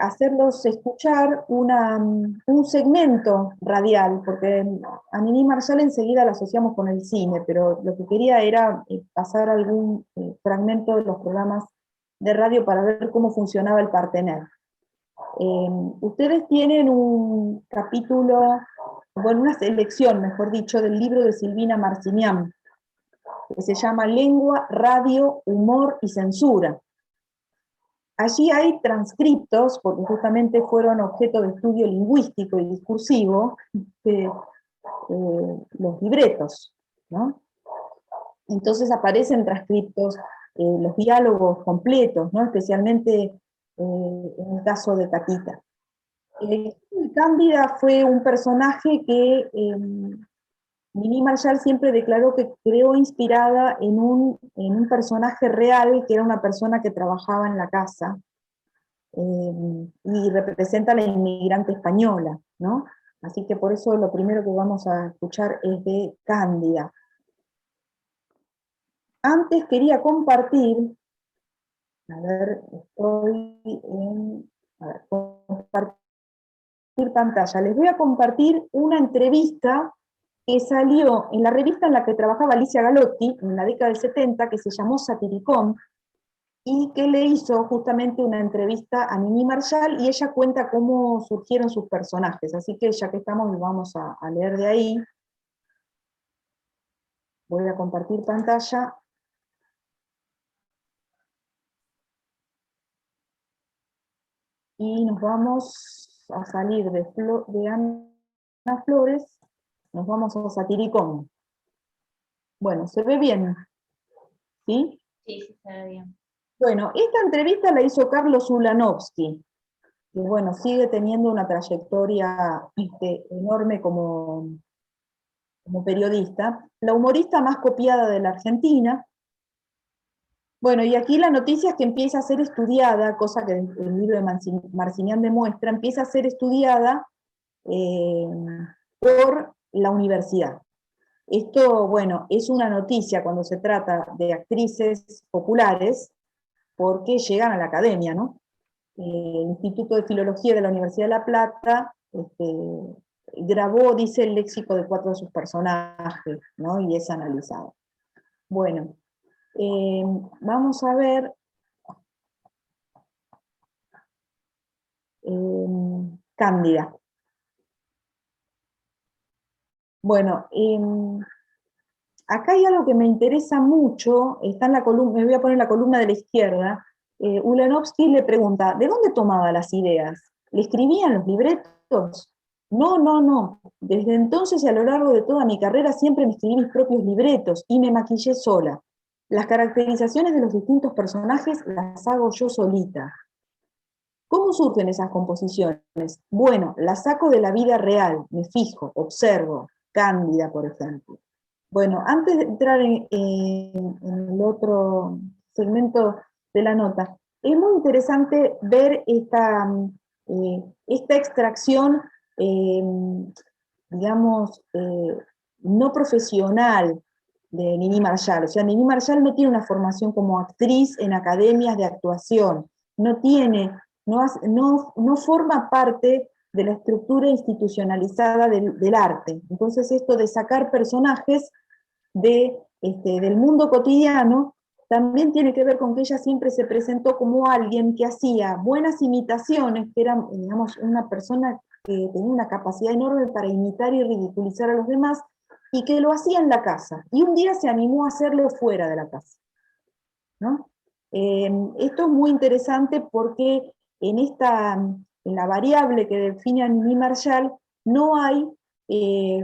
hacerlos escuchar un segmento radial, porque a Mimi Marshall enseguida la asociamos con el cine, pero lo que quería era pasar algún fragmento de los programas de radio para ver cómo funcionaba el partener. Ustedes tienen un capítulo, bueno, una selección, mejor dicho, del libro de Silvina Marcinian, que se llama Lengua, Radio, Humor y Censura. Allí hay transcriptos, porque justamente fueron objeto de estudio lingüístico y discursivo, de los libretos, ¿no? Entonces aparecen transcriptos, los diálogos completos, ¿no? Especialmente en el caso de Catita. Cándida fue un personaje que Mimi Marshall siempre declaró que creó inspirada en un personaje real, que era una persona que trabajaba en la casa, y representa a la inmigrante española, ¿no? Así que por eso lo primero que vamos a escuchar es de Cándida. Antes quería compartir, a ver, estoy en, a ver, compartir pantalla. Les voy a compartir una entrevista que salió en la revista en la que trabajaba Alicia Galotti en la década del 70, que se llamó Satiricón, y que le hizo justamente una entrevista a Mimi Marshall, y ella cuenta cómo surgieron sus personajes. Así que ya que estamos, vamos a leer de ahí. Voy a compartir pantalla. Y nos vamos a salir de Ana Flores, nos vamos a Satiricón. Bueno, ¿se ve bien? ¿Sí? Sí, sí, se ve bien. Bueno, esta entrevista la hizo Carlos Ulanovsky, que bueno, sigue teniendo una trayectoria enorme como periodista, la humorista más copiada de la Argentina, Bueno, y aquí la noticia es que empieza a ser estudiada, cosa que el libro de Marcinian demuestra, empieza a ser estudiada por la universidad. Esto, bueno, es una noticia cuando se trata de actrices populares, porque llegan a la academia, ¿no? El Instituto de Filología de la Universidad de La Plata grabó, dice, el léxico de 4 de sus personajes, ¿no? Y es analizado. Bueno, vamos a ver Cándida. Bueno, acá hay algo que me interesa mucho, está en la columna, me voy a poner la columna de la izquierda. Ulanovsky le pregunta, ¿de dónde tomaba las ideas? ¿Le escribían los libretos? No, no, no. Desde entonces y a lo largo de toda mi carrera siempre me escribí mis propios libretos y me maquillé sola. Las caracterizaciones de los distintos personajes las hago yo solita. ¿Cómo surgen esas composiciones? Bueno, las saco de la vida real, me fijo, observo. Cándida, por ejemplo. Bueno, antes de entrar en el otro segmento de la nota, es muy interesante ver esta extracción, digamos, no profesional de Nini Marshall. O sea, Nini Marshall no tiene una formación como actriz en academias de actuación, no forma parte de la estructura institucionalizada del arte. Entonces esto de sacar personajes del mundo cotidiano también tiene que ver con que ella siempre se presentó como alguien que hacía buenas imitaciones, que era, digamos, una persona que tenía una capacidad enorme para imitar y ridiculizar a los demás, y que lo hacía en la casa. Y un día se animó a hacerlo fuera de la casa, ¿no? Esto es muy interesante porque en la variable que define a Nini Marshall no hay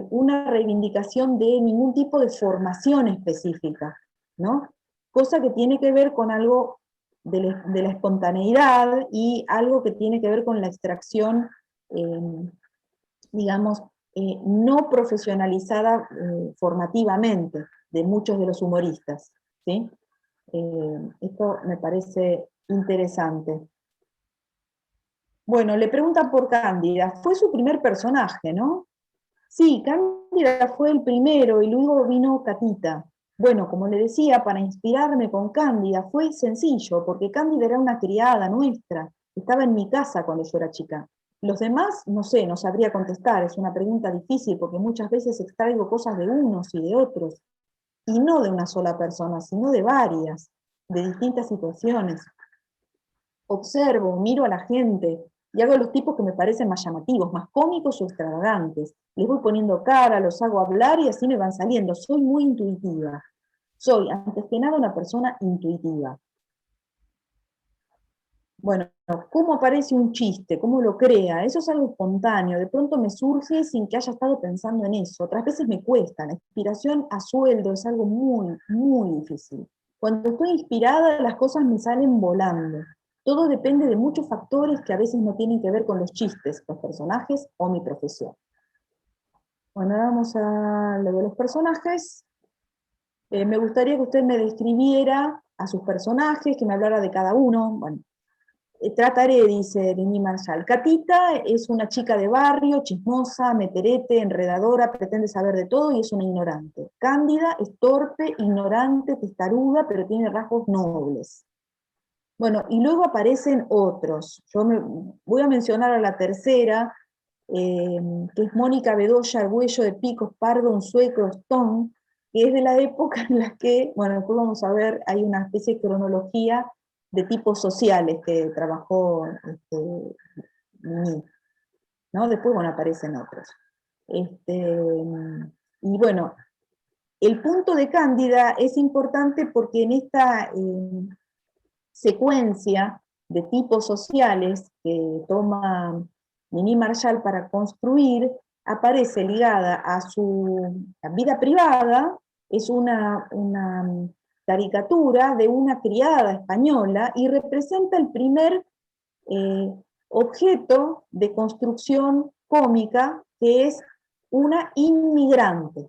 una reivindicación de ningún tipo de formación específica, ¿no? Cosa que tiene que ver con algo de la espontaneidad y algo que tiene que ver con la extracción, digamos, no profesionalizada formativamente de muchos de los humoristas, ¿sí? Esto me parece interesante. Bueno, le preguntan por Cándida. Fue su primer personaje, ¿no? Sí, Cándida fue el primero y luego vino Catita. Bueno, como le decía, para inspirarme con Cándida fue sencillo, porque Cándida era una criada nuestra, estaba en mi casa cuando yo era chica. Los demás, no sé, no sabría contestar, es una pregunta difícil, porque muchas veces extraigo cosas de unos y de otros, y no de una sola persona, sino de varias, de distintas situaciones. Observo, miro a la gente, y hago los tipos que me parecen más llamativos, más cómicos o extravagantes. Les voy poniendo cara, los hago hablar y así me van saliendo. Soy muy intuitiva. Soy, antes que nada, una persona intuitiva. Bueno, ¿cómo aparece un chiste? ¿Cómo lo crea? Eso es algo espontáneo. De pronto me surge sin que haya estado pensando en eso. Otras veces me cuesta. La inspiración a sueldo es algo muy, muy difícil. Cuando estoy inspirada, las cosas me salen volando. Todo depende de muchos factores que a veces no tienen que ver con los chistes, los personajes o mi profesión. Bueno, ahora vamos a lo de los personajes. Me gustaría que usted me describiera a sus personajes, que me hablara de cada uno. Bueno, trataré, dice Nini Marshall. Catita es una chica de barrio, chismosa, meterete, enredadora, pretende saber de todo y es una ignorante. Cándida es torpe, ignorante, testaruda, pero tiene rasgos nobles. Bueno, y luego aparecen otros. Voy a mencionar a la tercera, que es Mónica Bedoya, Argüello de Picos, Pardo, Unzué, Crostón, que es de la época en la que, bueno, después vamos a ver, hay una especie de cronología de tipos sociales que trabajó Nini, ¿no? Después, bueno, aparecen otros. Y bueno, el punto de Cándida es importante porque en esta secuencia de tipos sociales que toma Nini Marshall para construir, aparece ligada a su vida privada, es una caricatura de una criada española y representa el primer objeto de construcción cómica, que es una inmigrante.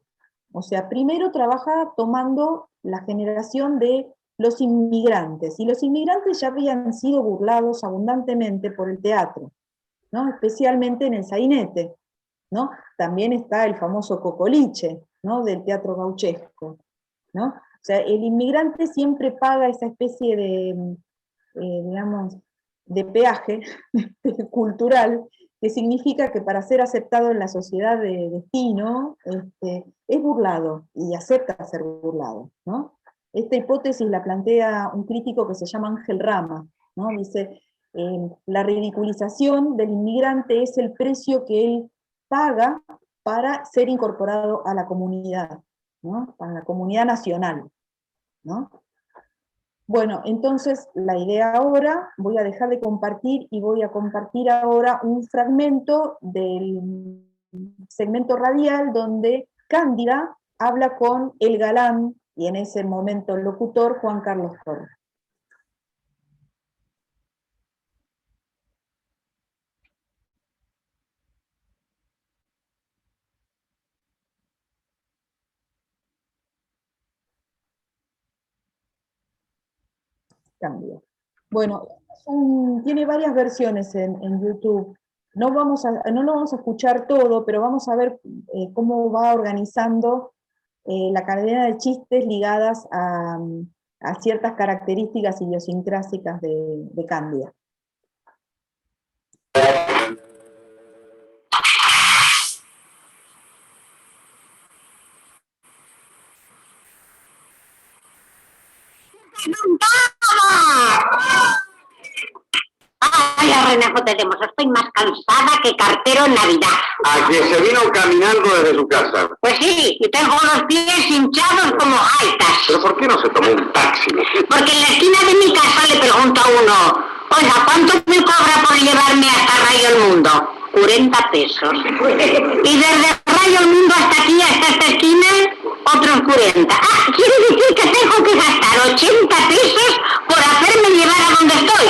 O sea, primero trabaja tomando la generación de los inmigrantes. Y los inmigrantes ya habían sido burlados abundantemente por el teatro, ¿no? Especialmente en el sainete, ¿no? También está el famoso cocoliche, ¿no? Del teatro gauchesco, ¿no? O sea, el inmigrante siempre paga esa especie de, digamos, de peaje cultural, que significa que para ser aceptado en la sociedad de destino, es burlado, y acepta ser burlado, ¿no? Esta hipótesis la plantea un crítico que se llama Ángel Rama, ¿no? Dice, la ridiculización del inmigrante es el precio que él paga para ser incorporado a la comunidad, ¿no? A la comunidad nacional, ¿no? Bueno, entonces la idea ahora, voy a dejar de compartir y voy a compartir ahora un fragmento del segmento radial donde Cándida habla con el galán, y en ese momento el locutor, Juan Carlos Torres. Cándida. Bueno, tiene varias versiones en YouTube. No lo vamos a escuchar todo, pero vamos a ver cómo va organizando la cadena de chistes ligadas a ciertas características idiosincrásicas de Cándida. Vaya renejo tenemos, estoy más cansada que cartero en Navidad. A que se vino caminando desde su casa. Pues sí, y tengo los pies hinchados como gaitas. ¿Pero por qué no se tomó un taxi? Porque en la esquina de mi casa le pregunto a uno, oiga, ¿cuánto me cobra por llevarme hasta Rayo el Mundo? 40 pesos. Y desde Rayo el Mundo hasta aquí, hasta esta esquina, otros 40. Ah, quiere decir que tengo que gastar 80 pesos por hacerme llevar a donde estoy.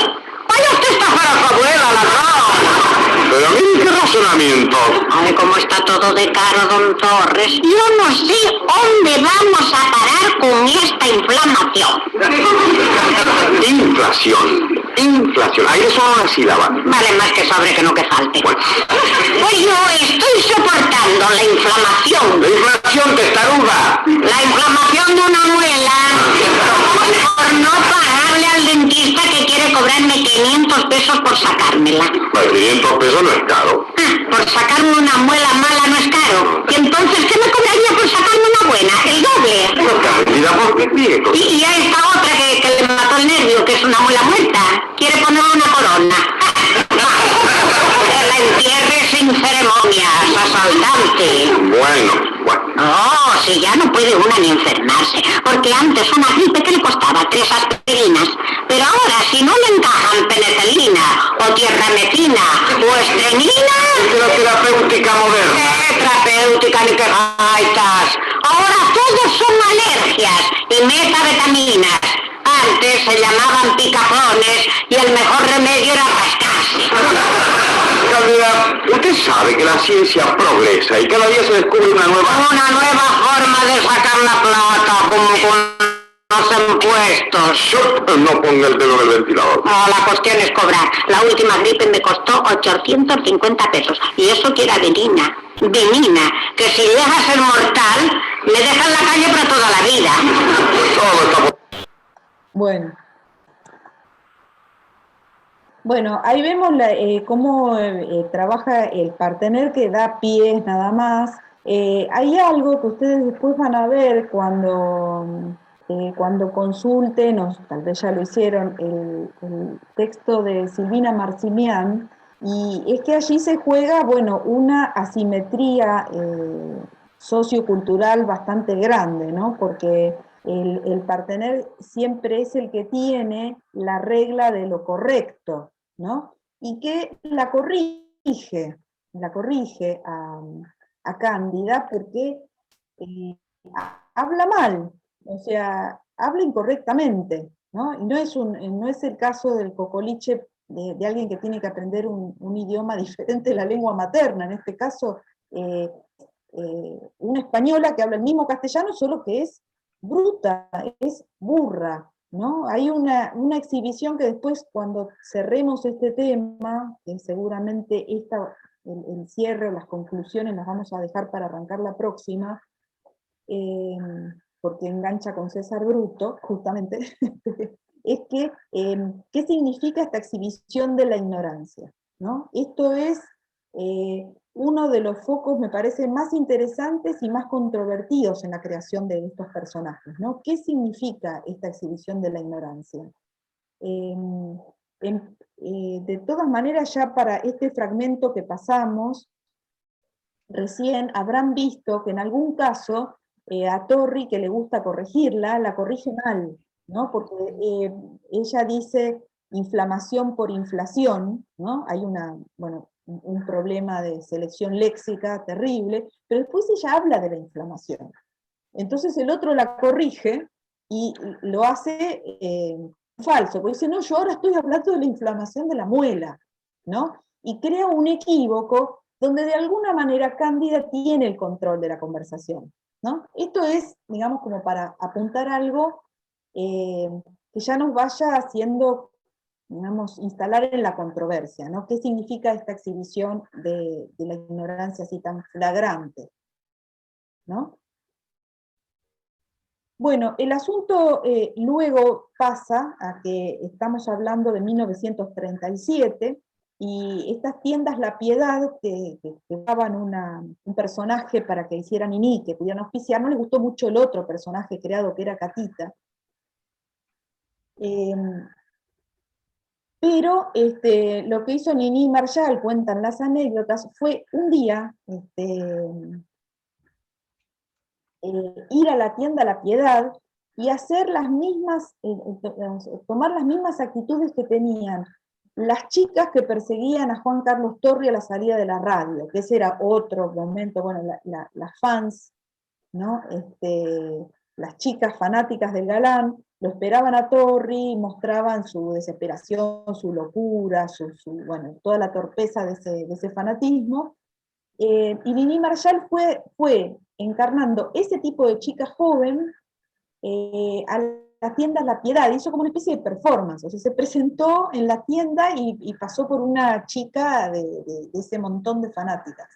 Vaya usted está para su abuela, ladrón. Pero mire qué razonamiento. Ay, cómo está todo de caro, don Torres. Yo no sé dónde vamos a parar con esta inflamación. Inflación. Ahí es una sílaba. Vale más que sobre que no que falte. Bueno. Pues yo estoy soportando la inflamación. La inflación testaruda. La inflamación de una muela. Por no pagarle al dentista que quiere cobrarme 500 pesos por sacármela. Pues 500 pesos no es caro. Ah, por sacarme una muela mala no es caro. ¿Y entonces qué me cobraría por sacarme una buena? El doble. Mira, ¿por qué pide? Y a esta otra que le mató el nervio, que es una muela muerta, quiere ponerle una corona. Que la entierre sin ceremonias, asaltante. Bueno. Oh, si ya no puede una ni enfermarse, porque antes una gripe que le costaba 3 aspirinas, pero ahora si no le encajan penicilina, o tierramecina, o estrenina... Pero terapéutica moderna. ¡Qué terapéutica ni qué gaitas! Ahora todos son alergias y metavitaminas. Antes se llamaban picapones y el mejor remedio era rascarse. Cándida, usted sabe que la ciencia progresa y cada día se descubre una nueva forma de sacar la plata, como con los impuestos. No ponga el dedo en el ventilador. No, la cuestión es cobrar. La última gripe me costó 850 pesos. Y eso que era benigna. Benigna, que si llega a ser mortal, me deja en la calle para toda la vida. Todo está... Bueno, ahí vemos cómo trabaja el partener, que da pies nada más. Hay algo que ustedes después van a ver cuando consulten, o tal vez ya lo hicieron, el texto de Silvina Marcimián, y es que allí se juega, bueno, una asimetría sociocultural bastante grande, ¿no? Porque el partener siempre es el que tiene la regla de lo correcto, ¿no? Y que la corrige a Cándida porque habla mal, o sea, habla incorrectamente, ¿no? Y no es el caso del cocoliche de alguien que tiene que aprender un idioma diferente de la lengua materna, en este caso una española que habla el mismo castellano, solo que es bruta, es burra, ¿no? Hay una exhibición que después, cuando cerremos este tema, que seguramente el cierre o las conclusiones las vamos a dejar para arrancar la próxima, porque engancha con César Bruto, justamente, es que, ¿qué significa esta exhibición de la ignorancia? ¿No? Esto es uno de los focos, me parece, más interesantes y más controvertidos en la creación de estos personajes, ¿no? ¿Qué significa esta exhibición de la ignorancia? De todas maneras, ya para este fragmento que pasamos, recién habrán visto que en algún caso a Torri, que le gusta corregirla, la corrige mal, ¿no? Porque ella dice inflamación por inflación, ¿no? Hay un problema de selección léxica terrible, pero después ella habla de la inflamación. Entonces el otro la corrige y lo hace falso, porque dice, no, yo ahora estoy hablando de la inflamación de la muela, ¿no? Y crea un equívoco donde de alguna manera Cándida tiene el control de la conversación, ¿no? Esto es, digamos, como para apuntar algo que ya nos vaya haciendo, digamos, instalar en la controversia, ¿no? ¿Qué significa esta exhibición de la ignorancia así tan flagrante, ¿no? Bueno, el asunto luego pasa a que estamos hablando de 1937, y estas tiendas La Piedad, que daban un personaje para que hicieran Niní, que pudieran auspiciar, no les gustó mucho el otro personaje creado, que era Catita. Pero lo que hizo Niní Marshall, cuentan las anécdotas, fue un día ir a la tienda La Piedad y hacer las mismas, tomar las mismas actitudes que tenían las chicas que perseguían a Juan Carlos Torri a la salida de la radio, que ese era otro momento, bueno, las fans, ¿no? Las chicas fanáticas del galán, lo esperaban a Torri, mostraban su desesperación, su locura, bueno, toda la torpeza de ese fanatismo, y Niní Marshall fue encarnando ese tipo de chica joven a la tienda La Piedad, hizo como una especie de performance, o sea, se presentó en la tienda y pasó por una chica de ese montón de fanáticas,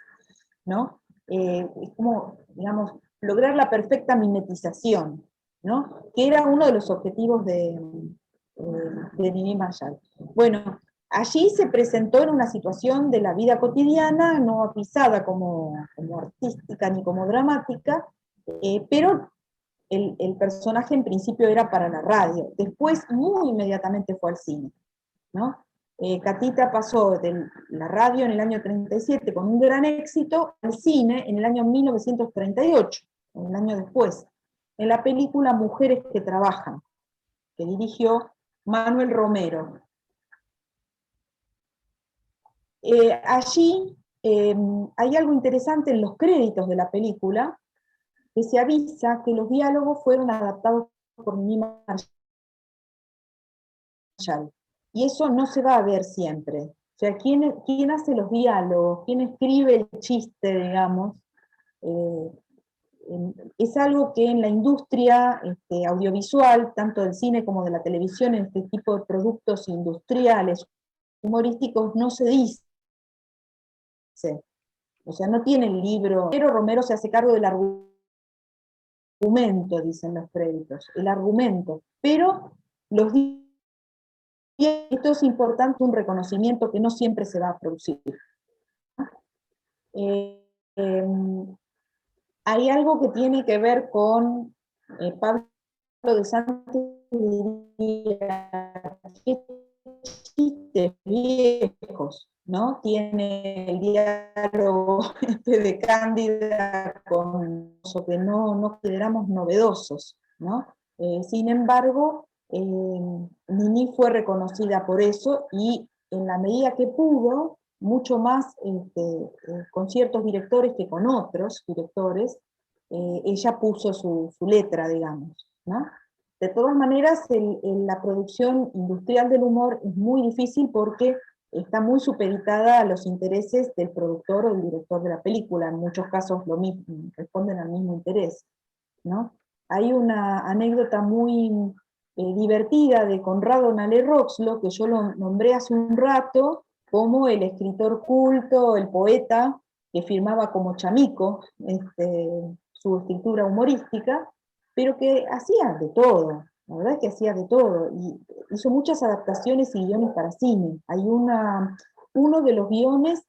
¿no? Es como, digamos, lograr la perfecta mimetización, ¿no? Que era uno de los objetivos de Niní Marshall. Bueno, allí se presentó en una situación de la vida cotidiana, no pisada como artística ni como dramática, pero el personaje en principio era para la radio. Después, muy inmediatamente fue al cine, ¿no? Catita pasó de la radio en el año 37 con un gran éxito al cine en el año 1938, un año después, en la película Mujeres que Trabajan, que dirigió Manuel Romero. Allí hay algo interesante en los créditos de la película, que se avisa que los diálogos fueron adaptados por Niní Marshall. Y eso no se va a ver siempre. O sea, ¿quién hace los diálogos? ¿Quién escribe el chiste, digamos? Es algo que en la industria audiovisual, tanto del cine como de la televisión, en este tipo de productos industriales, humorísticos, no se dice. O sea, no tiene el libro, pero Romero se hace cargo del argumento, dicen los créditos, el argumento, pero esto es importante, un reconocimiento que no siempre se va a producir. Hay algo que tiene que ver con Pablo de Santos, chistes viejos, ¿no? Tiene el diálogo de Cándida con eso que no consideramos novedosos, ¿no? Sin embargo, Niní fue reconocida por eso, y en la medida que pudo, mucho más con ciertos directores que con otros directores, ella puso su letra, digamos, ¿no? De todas maneras, la producción industrial del humor es muy difícil porque está muy supeditada a los intereses del productor o del director de la película. En muchos casos lo mismo, responden al mismo interés, ¿no? Hay una anécdota muy divertida de Conrado Nale-Roxlo, que yo lo nombré hace un rato como el escritor culto, el poeta, que firmaba como Chamico, su escritura humorística, pero que hacía de todo, la verdad es que hacía de todo, y hizo muchas adaptaciones y guiones para cine. Hay uno de los guiones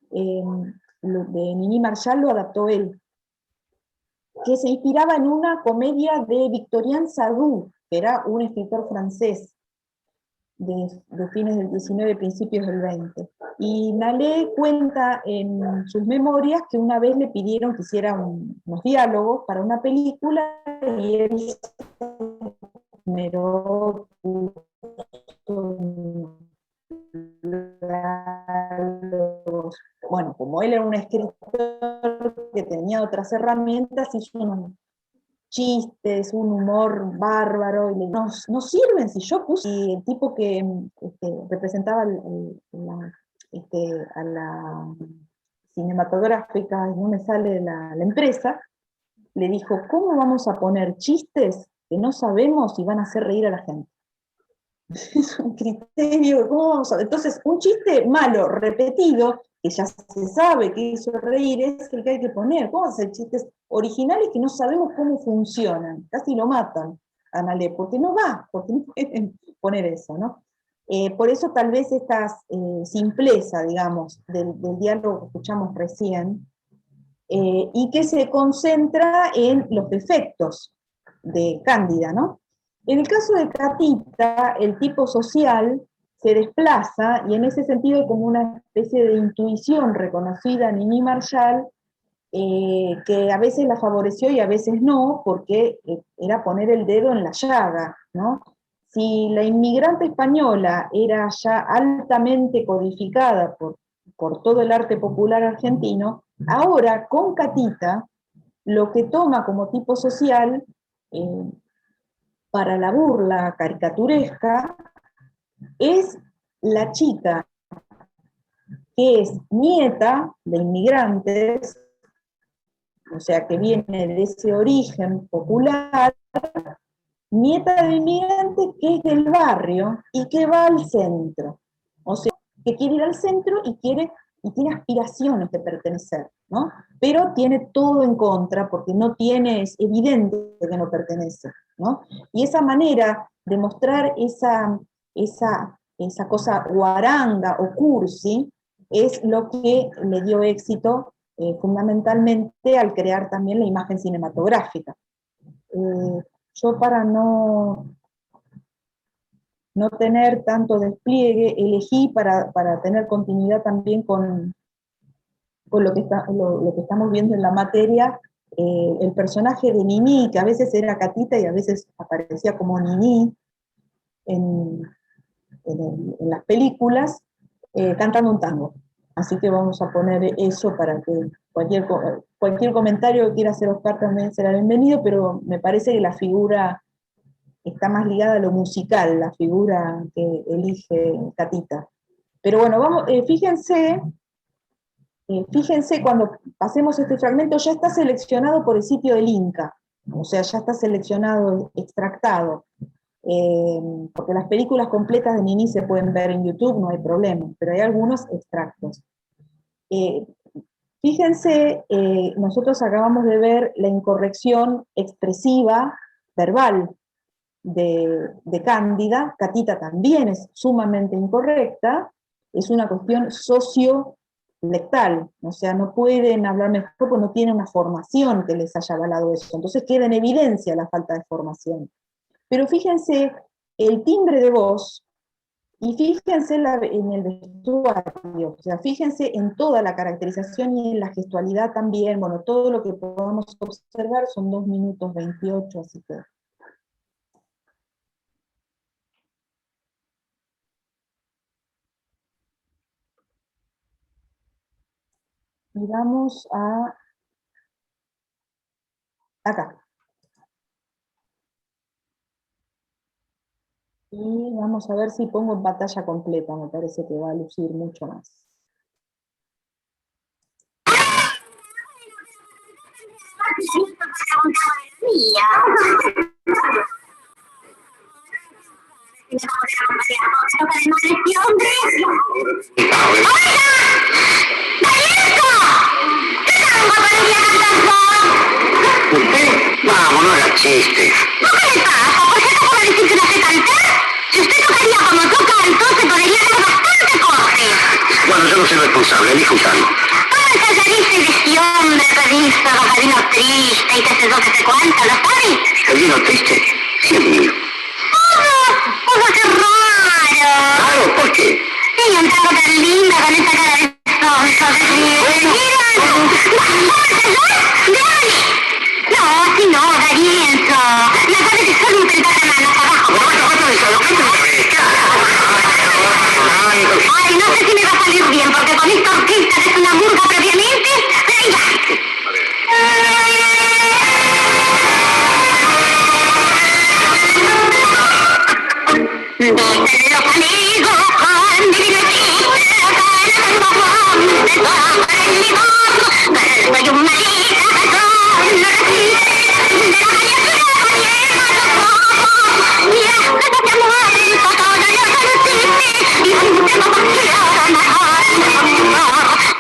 de Nini Marshall lo adaptó él, que se inspiraba en una comedia de Victorien Sardou, que era un escritor francés de fines del 19, principios del 20. Y Nalé cuenta en sus memorias que una vez le pidieron que hiciera unos diálogos para una película, y él generó bueno, como él era un escritor que tenía otras herramientas, hizo unos chistes, un humor bárbaro, y no sirven si yo puse, y el tipo que representaba a la cinematográfica, y no me sale la empresa, le dijo, ¿cómo vamos a poner chistes que no sabemos si van a hacer reír a la gente? Es un criterio, ¿cómo vamos a ver? Entonces, un chiste malo, repetido, que ya se sabe que hizo reír, es el que hay que poner. ¿Cómo hacer chistes originales que no sabemos cómo funcionan? Casi lo matan a Nalé, porque no pueden poner eso, ¿no? Por eso tal vez esta simpleza, digamos, del diálogo que escuchamos recién, y que se concentra en los defectos de Cándida, ¿no? En el caso de Catita, el tipo social se desplaza, y en ese sentido hay como una especie de intuición reconocida en Nini Marshall, que a veces la favoreció y a veces no, porque era poner el dedo en la llaga, ¿no? Si la inmigrante española era ya altamente codificada por todo el arte popular argentino, ahora con Catita, lo que toma como tipo social, para la burla caricaturesca, es la chica que es nieta de inmigrantes, o sea, que viene de ese origen popular, nieta de inmigrantes que es del barrio y que va al centro. O sea, que quiere ir al centro y tiene aspiraciones de pertenecer, ¿no? Pero tiene todo en contra porque es evidente que no pertenece, ¿no? Y esa manera de mostrar esa cosa guaranga o cursi es lo que le dio éxito fundamentalmente al crear también la imagen cinematográfica. Yo para no tener tanto despliegue, elegí para tener continuidad también con lo que estamos viendo en la materia, el personaje de Nini, que a veces era Catita y a veces aparecía como Nini en las películas, cantando un tango. Así que vamos a poner eso para que cualquier comentario que quiera hacer Oscar también será bienvenido, pero me parece que la figura está más ligada a lo musical, la figura que elige Catita. Pero bueno, fíjense cuando pasemos este fragmento, ya está seleccionado por el sitio del Inca, o sea, ya está seleccionado, extractado, porque las películas completas de Nini se pueden ver en YouTube, no hay problema, pero hay algunos extractos. Fíjense, nosotros acabamos de ver la incorrección expresiva, verbal, de Cándida. Catita también es sumamente incorrecta, es una cuestión socio-lectal, o sea, no pueden hablar mejor porque no tienen una formación que les haya avalado eso, entonces queda en evidencia la falta de formación. Pero fíjense el timbre de voz, y fíjense en el vestuario, o sea, fíjense en toda la caracterización y en la gestualidad también, bueno, todo lo que podamos observar son 2 minutos 28, así que... Y vamos a acá. Y vamos a ver si pongo en pantalla completa, me parece que va a lucir mucho más. si me vamos a acompañar. Toca de madre este hombre. ¡Oiga! ¡Valienco! ¿Qué tango podría cantar vos? ¿Usted? Vamos, no haga chistes. ¿No qué le pasa? ¿Por qué no puedo decir que no sé cantar? Si usted tocaría como yo canto, se podría dar bastante coge. Bueno, yo no soy responsable, elijo un tango. Esa dice de este hombre que dice bocadino triste y qué sé yo, qué sé cuánto, ¿lo sabes? ¿El vino triste? Sí, el vino. ¡Oh, qué raro! Claro, ¿por qué? Sí, un tango tan lindo con esa cara de sonso, de no, así no, Darienzo. La sabe que solo intentar la mano abajo. Ay, no sé si me va a salir bien, porque con esta orquesta es una murga previamente. Venga. Dicen los amigos con divino chiste, ganando Juan de todo el limón, pero soy un marica razón, no resiste, de la calle los ojos, y hasta que te muerto todo lo consiste, y un tema pasión mejor,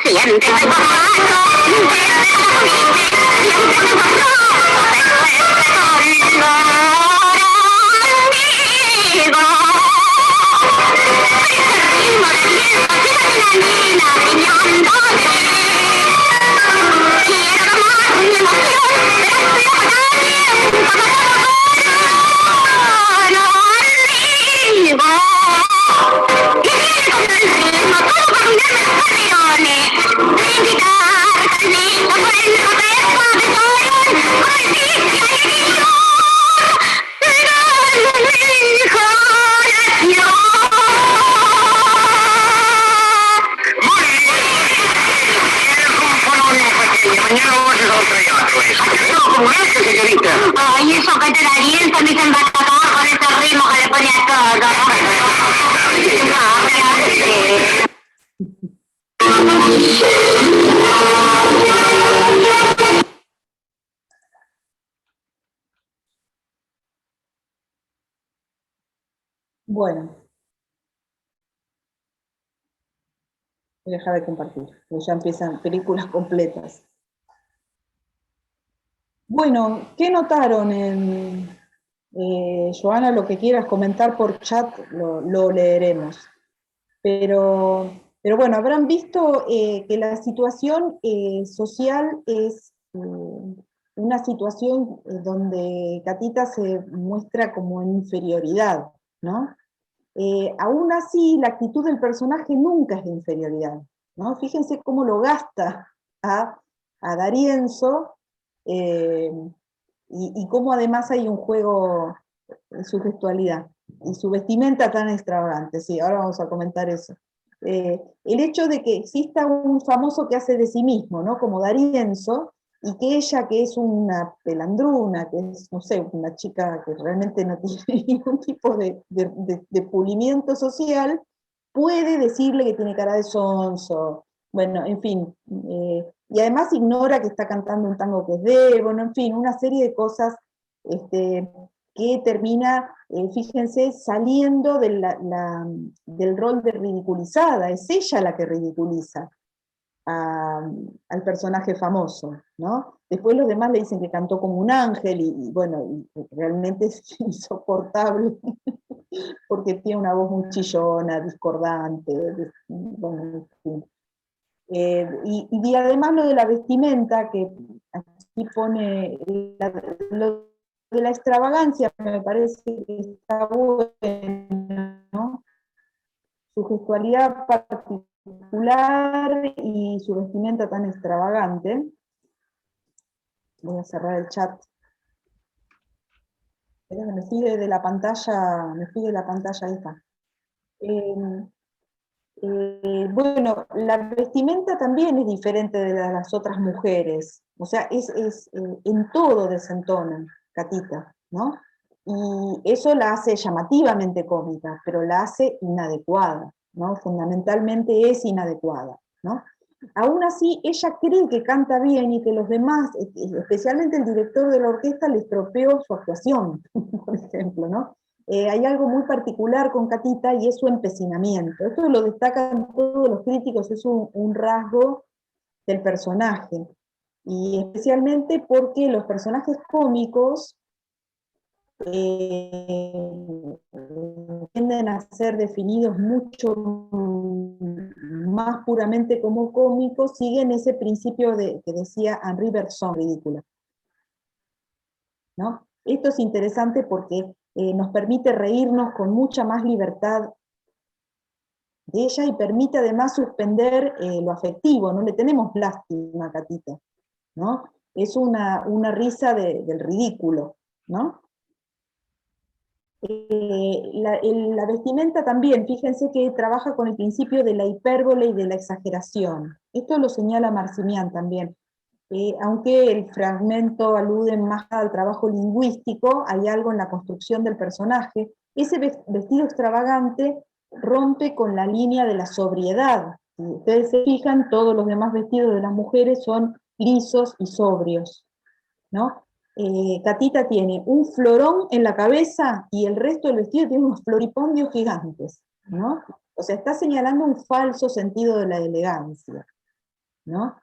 siempre soy borracho, siempre me comiste, siempre me gozó, pero este dolor amigo. Ay, eso que te daría el me dicen batacón con ese ritmo que le pone a todo. Bueno, voy a dejar de compartir, porque ya empiezan películas completas. Bueno, ¿qué notaron en Joana? Lo que quieras comentar por chat lo leeremos. Pero bueno, habrán visto que la situación social es una situación donde Catita se muestra como en inferioridad, ¿no? Aún así, la actitud del personaje nunca es de inferioridad, ¿no? Fíjense cómo lo gasta a D'Arienzo, y cómo además hay un juego en su gestualidad, y su vestimenta tan extravagante, sí, ahora vamos a comentar eso. El hecho de que exista un famoso que hace de sí mismo, ¿no? Como D'Arienzo, y que ella, que es una pelandruna, que es, no sé, una chica que realmente no tiene ningún tipo de pulimiento social, puede decirle que tiene cara de sonso, bueno, en fin, y además ignora que está cantando un tango que es de, bueno, en fin, una serie de cosas que termina, fíjense, saliendo del rol de ridiculizada, es ella la que ridiculiza al personaje famoso, ¿no? Después los demás le dicen que cantó como un ángel, y bueno, y realmente es insoportable, porque tiene una voz muy chillona, discordante, bueno, en fin. Y además lo de la vestimenta, que aquí pone, lo de la extravagancia me parece que está bueno, ¿no? Su gestualidad particular y su vestimenta tan extravagante. Voy a cerrar el chat. Me fui de la pantalla, ahí está. Bueno, la vestimenta también es diferente de la de las otras mujeres, o sea, en todo desentona Catita, ¿no? Y eso la hace llamativamente cómica, pero la hace inadecuada, ¿no? Fundamentalmente es inadecuada, ¿no? Aún así, ella cree que canta bien y que los demás, especialmente el director de la orquesta, le estropeó su actuación, por ejemplo, ¿no? hay algo muy particular con Catita y es su empecinamiento. Esto lo destacan todos los críticos, es un rasgo del personaje. Y especialmente porque los personajes cómicos tienden a ser definidos mucho más puramente como cómicos, siguen ese principio que decía Henri Bergson, ridícula, ¿no? Esto es interesante porque nos permite reírnos con mucha más libertad de ella y permite además suspender lo afectivo, no le tenemos lástima a Catita, ¿no? Es una risa del ridículo, ¿no? La vestimenta también, fíjense que trabaja con el principio de la hipérbole y de la exageración. Esto lo señala Marcimián también. Aunque el fragmento alude más al trabajo lingüístico, hay algo en la construcción del personaje. Ese vestido extravagante rompe con la línea de la sobriedad. Si ustedes se fijan, todos los demás vestidos de las mujeres son lisos y sobrios, ¿no? Catita tiene un florón en la cabeza y el resto del vestido tiene unos floripondios gigantes, ¿no? O sea, está señalando un falso sentido de la elegancia, ¿no?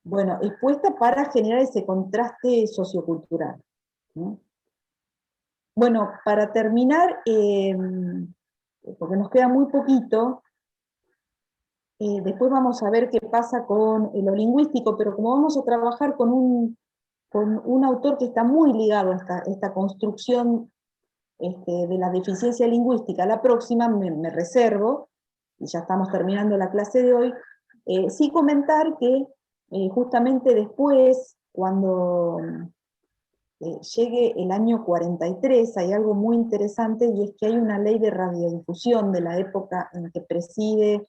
Bueno, expuesta para generar ese contraste sociocultural, ¿no? Bueno, para terminar, porque nos queda muy poquito, después vamos a ver qué pasa con lo lingüístico, pero como vamos a trabajar con un autor que está muy ligado a esta construcción de la deficiencia lingüística, la próxima me reservo, y ya estamos terminando la clase de hoy, sí comentar que justamente después, cuando llegue el año 43, hay algo muy interesante, y es que hay una ley de radiodifusión de la época en que preside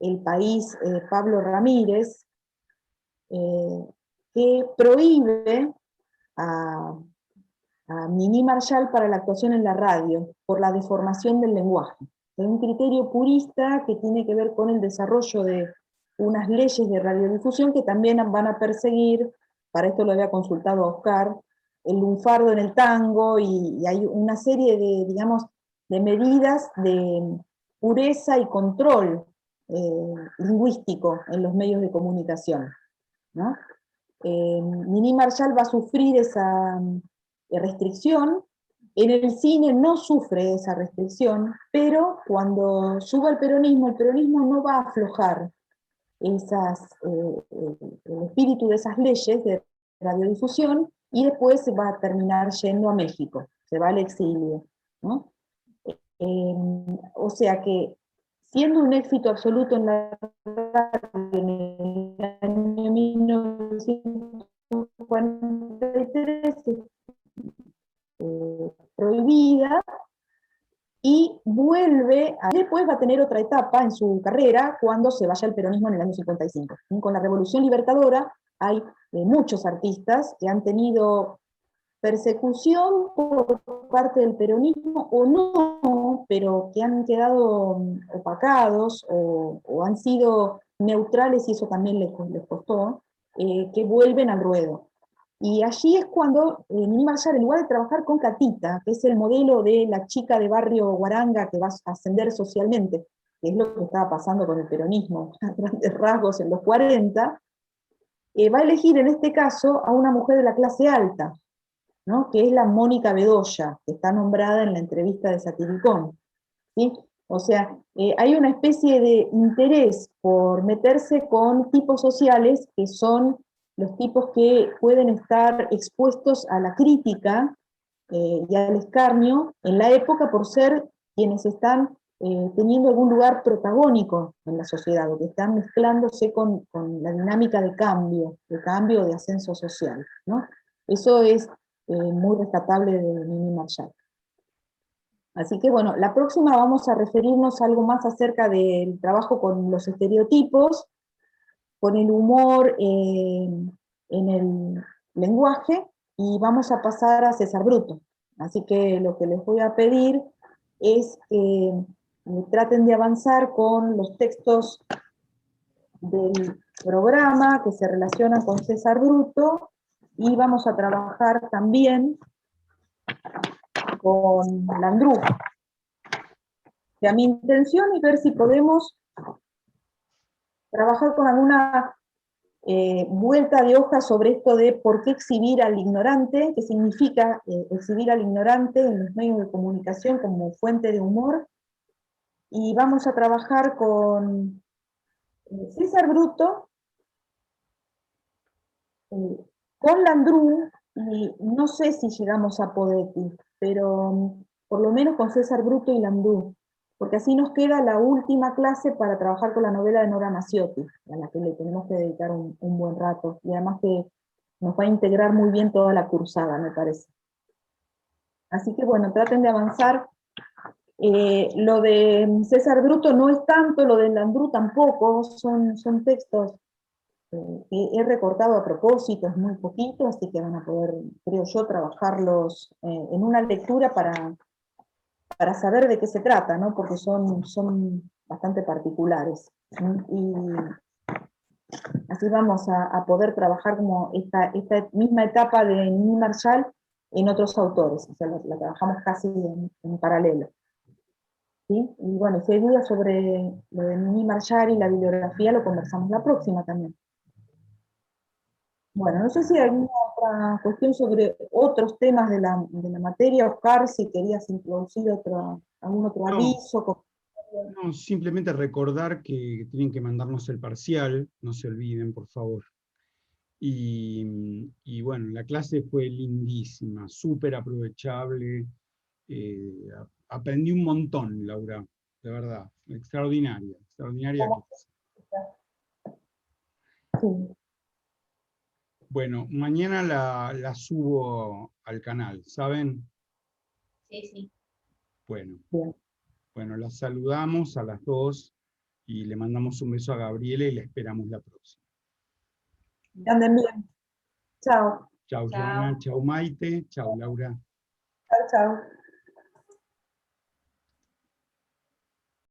el país Pablo Ramírez, que prohíbe a Mini Marshall para la actuación en la radio, por la deformación del lenguaje. Es un criterio purista que tiene que ver con el desarrollo de unas leyes de radiodifusión que también van a perseguir, para esto lo había consultado a Oscar, el lunfardo en el tango, y hay una serie de, digamos, de medidas de pureza y control lingüístico en los medios de comunicación, ¿no? Mini Marshall va a sufrir esa restricción. En el cine no sufre esa restricción, pero cuando suba el peronismo no va a aflojar el espíritu de esas leyes de radiodifusión, y después se va a terminar yendo a México, se va al exilio, ¿no? O sea que, siendo un éxito absoluto en la radio en el año 1943, prohibida, y después va a tener otra etapa en su carrera cuando se vaya al peronismo en el año 55. Con la Revolución Libertadora hay muchos artistas que han tenido persecución por parte del peronismo o no, pero que han quedado opacados o han sido neutrales, y eso también les costó, que vuelven al ruedo. Y allí es cuando Mini Marshall, en lugar de trabajar con Catita, que es el modelo de la chica de barrio Guaranga que va a ascender socialmente, que es lo que estaba pasando con el peronismo a grandes rasgos en los 40, va a elegir en este caso a una mujer de la clase alta, ¿no? Que es la Mónica Bedoya, que está nombrada en la entrevista de Satiricón, ¿sí? O sea, hay una especie de interés por meterse con tipos sociales que son los tipos que pueden estar expuestos a la crítica y al escarnio en la época por ser quienes están teniendo algún lugar protagónico en la sociedad, o que están mezclándose con la dinámica de cambio, de ascenso social, ¿no? Eso es muy rescatable de Mini Marshall. Así que bueno, la próxima vamos a referirnos algo más acerca del trabajo con los estereotipos, con el humor en el lenguaje, y vamos a pasar a César Bruto. Así que lo que les voy a pedir es que traten de avanzar con los textos del programa que se relacionan con César Bruto, y vamos a trabajar también con Landru. O sea, mi intención es ver si podemos trabajar con alguna vuelta de hoja sobre esto de por qué exhibir al ignorante, qué significa exhibir al ignorante en los medios de comunicación como fuente de humor, y vamos a trabajar con César Bruto, con Landru, y no sé si llegamos a Podetti, pero por lo menos con César Bruto y Landru, porque así nos queda la última clase para trabajar con la novela de Nora Maciotti, a la que le tenemos que dedicar un buen rato, y además que nos va a integrar muy bien toda la cursada, me parece. Así que bueno, traten de avanzar. Lo de César Bruto no es tanto, lo de Landru tampoco, son textos que he recortado a propósito, es muy poquito, así que van a poder, creo yo, trabajarlos en una lectura para saber de qué se trata, ¿no? Porque son bastante particulares. Y así vamos a poder trabajar como esta misma etapa de Nini Marshall en otros autores, o sea, la trabajamos casi en paralelo. ¿Sí? Y bueno, si hay dudas sobre lo de Nini Marshall y la bibliografía, lo conversamos la próxima también. Bueno, no sé si hay alguna otra cuestión sobre otros temas de la materia. Oscar, si querías introducir algún otro aviso. No, simplemente recordar que tienen que mandarnos el parcial, no se olviden, por favor. Y bueno, la clase fue lindísima, súper aprovechable. Aprendí un montón, Laura, de verdad, extraordinaria clase. Sí. Bueno, mañana la subo al canal, ¿saben? Sí, sí. Bueno, Bien. bueno, las saludamos a las dos y le mandamos un beso a Gabriela y la esperamos la próxima. Que anden bien. Chao. Chau, Chao. Joana, chau, Maite, chau, Laura. Chao, chao.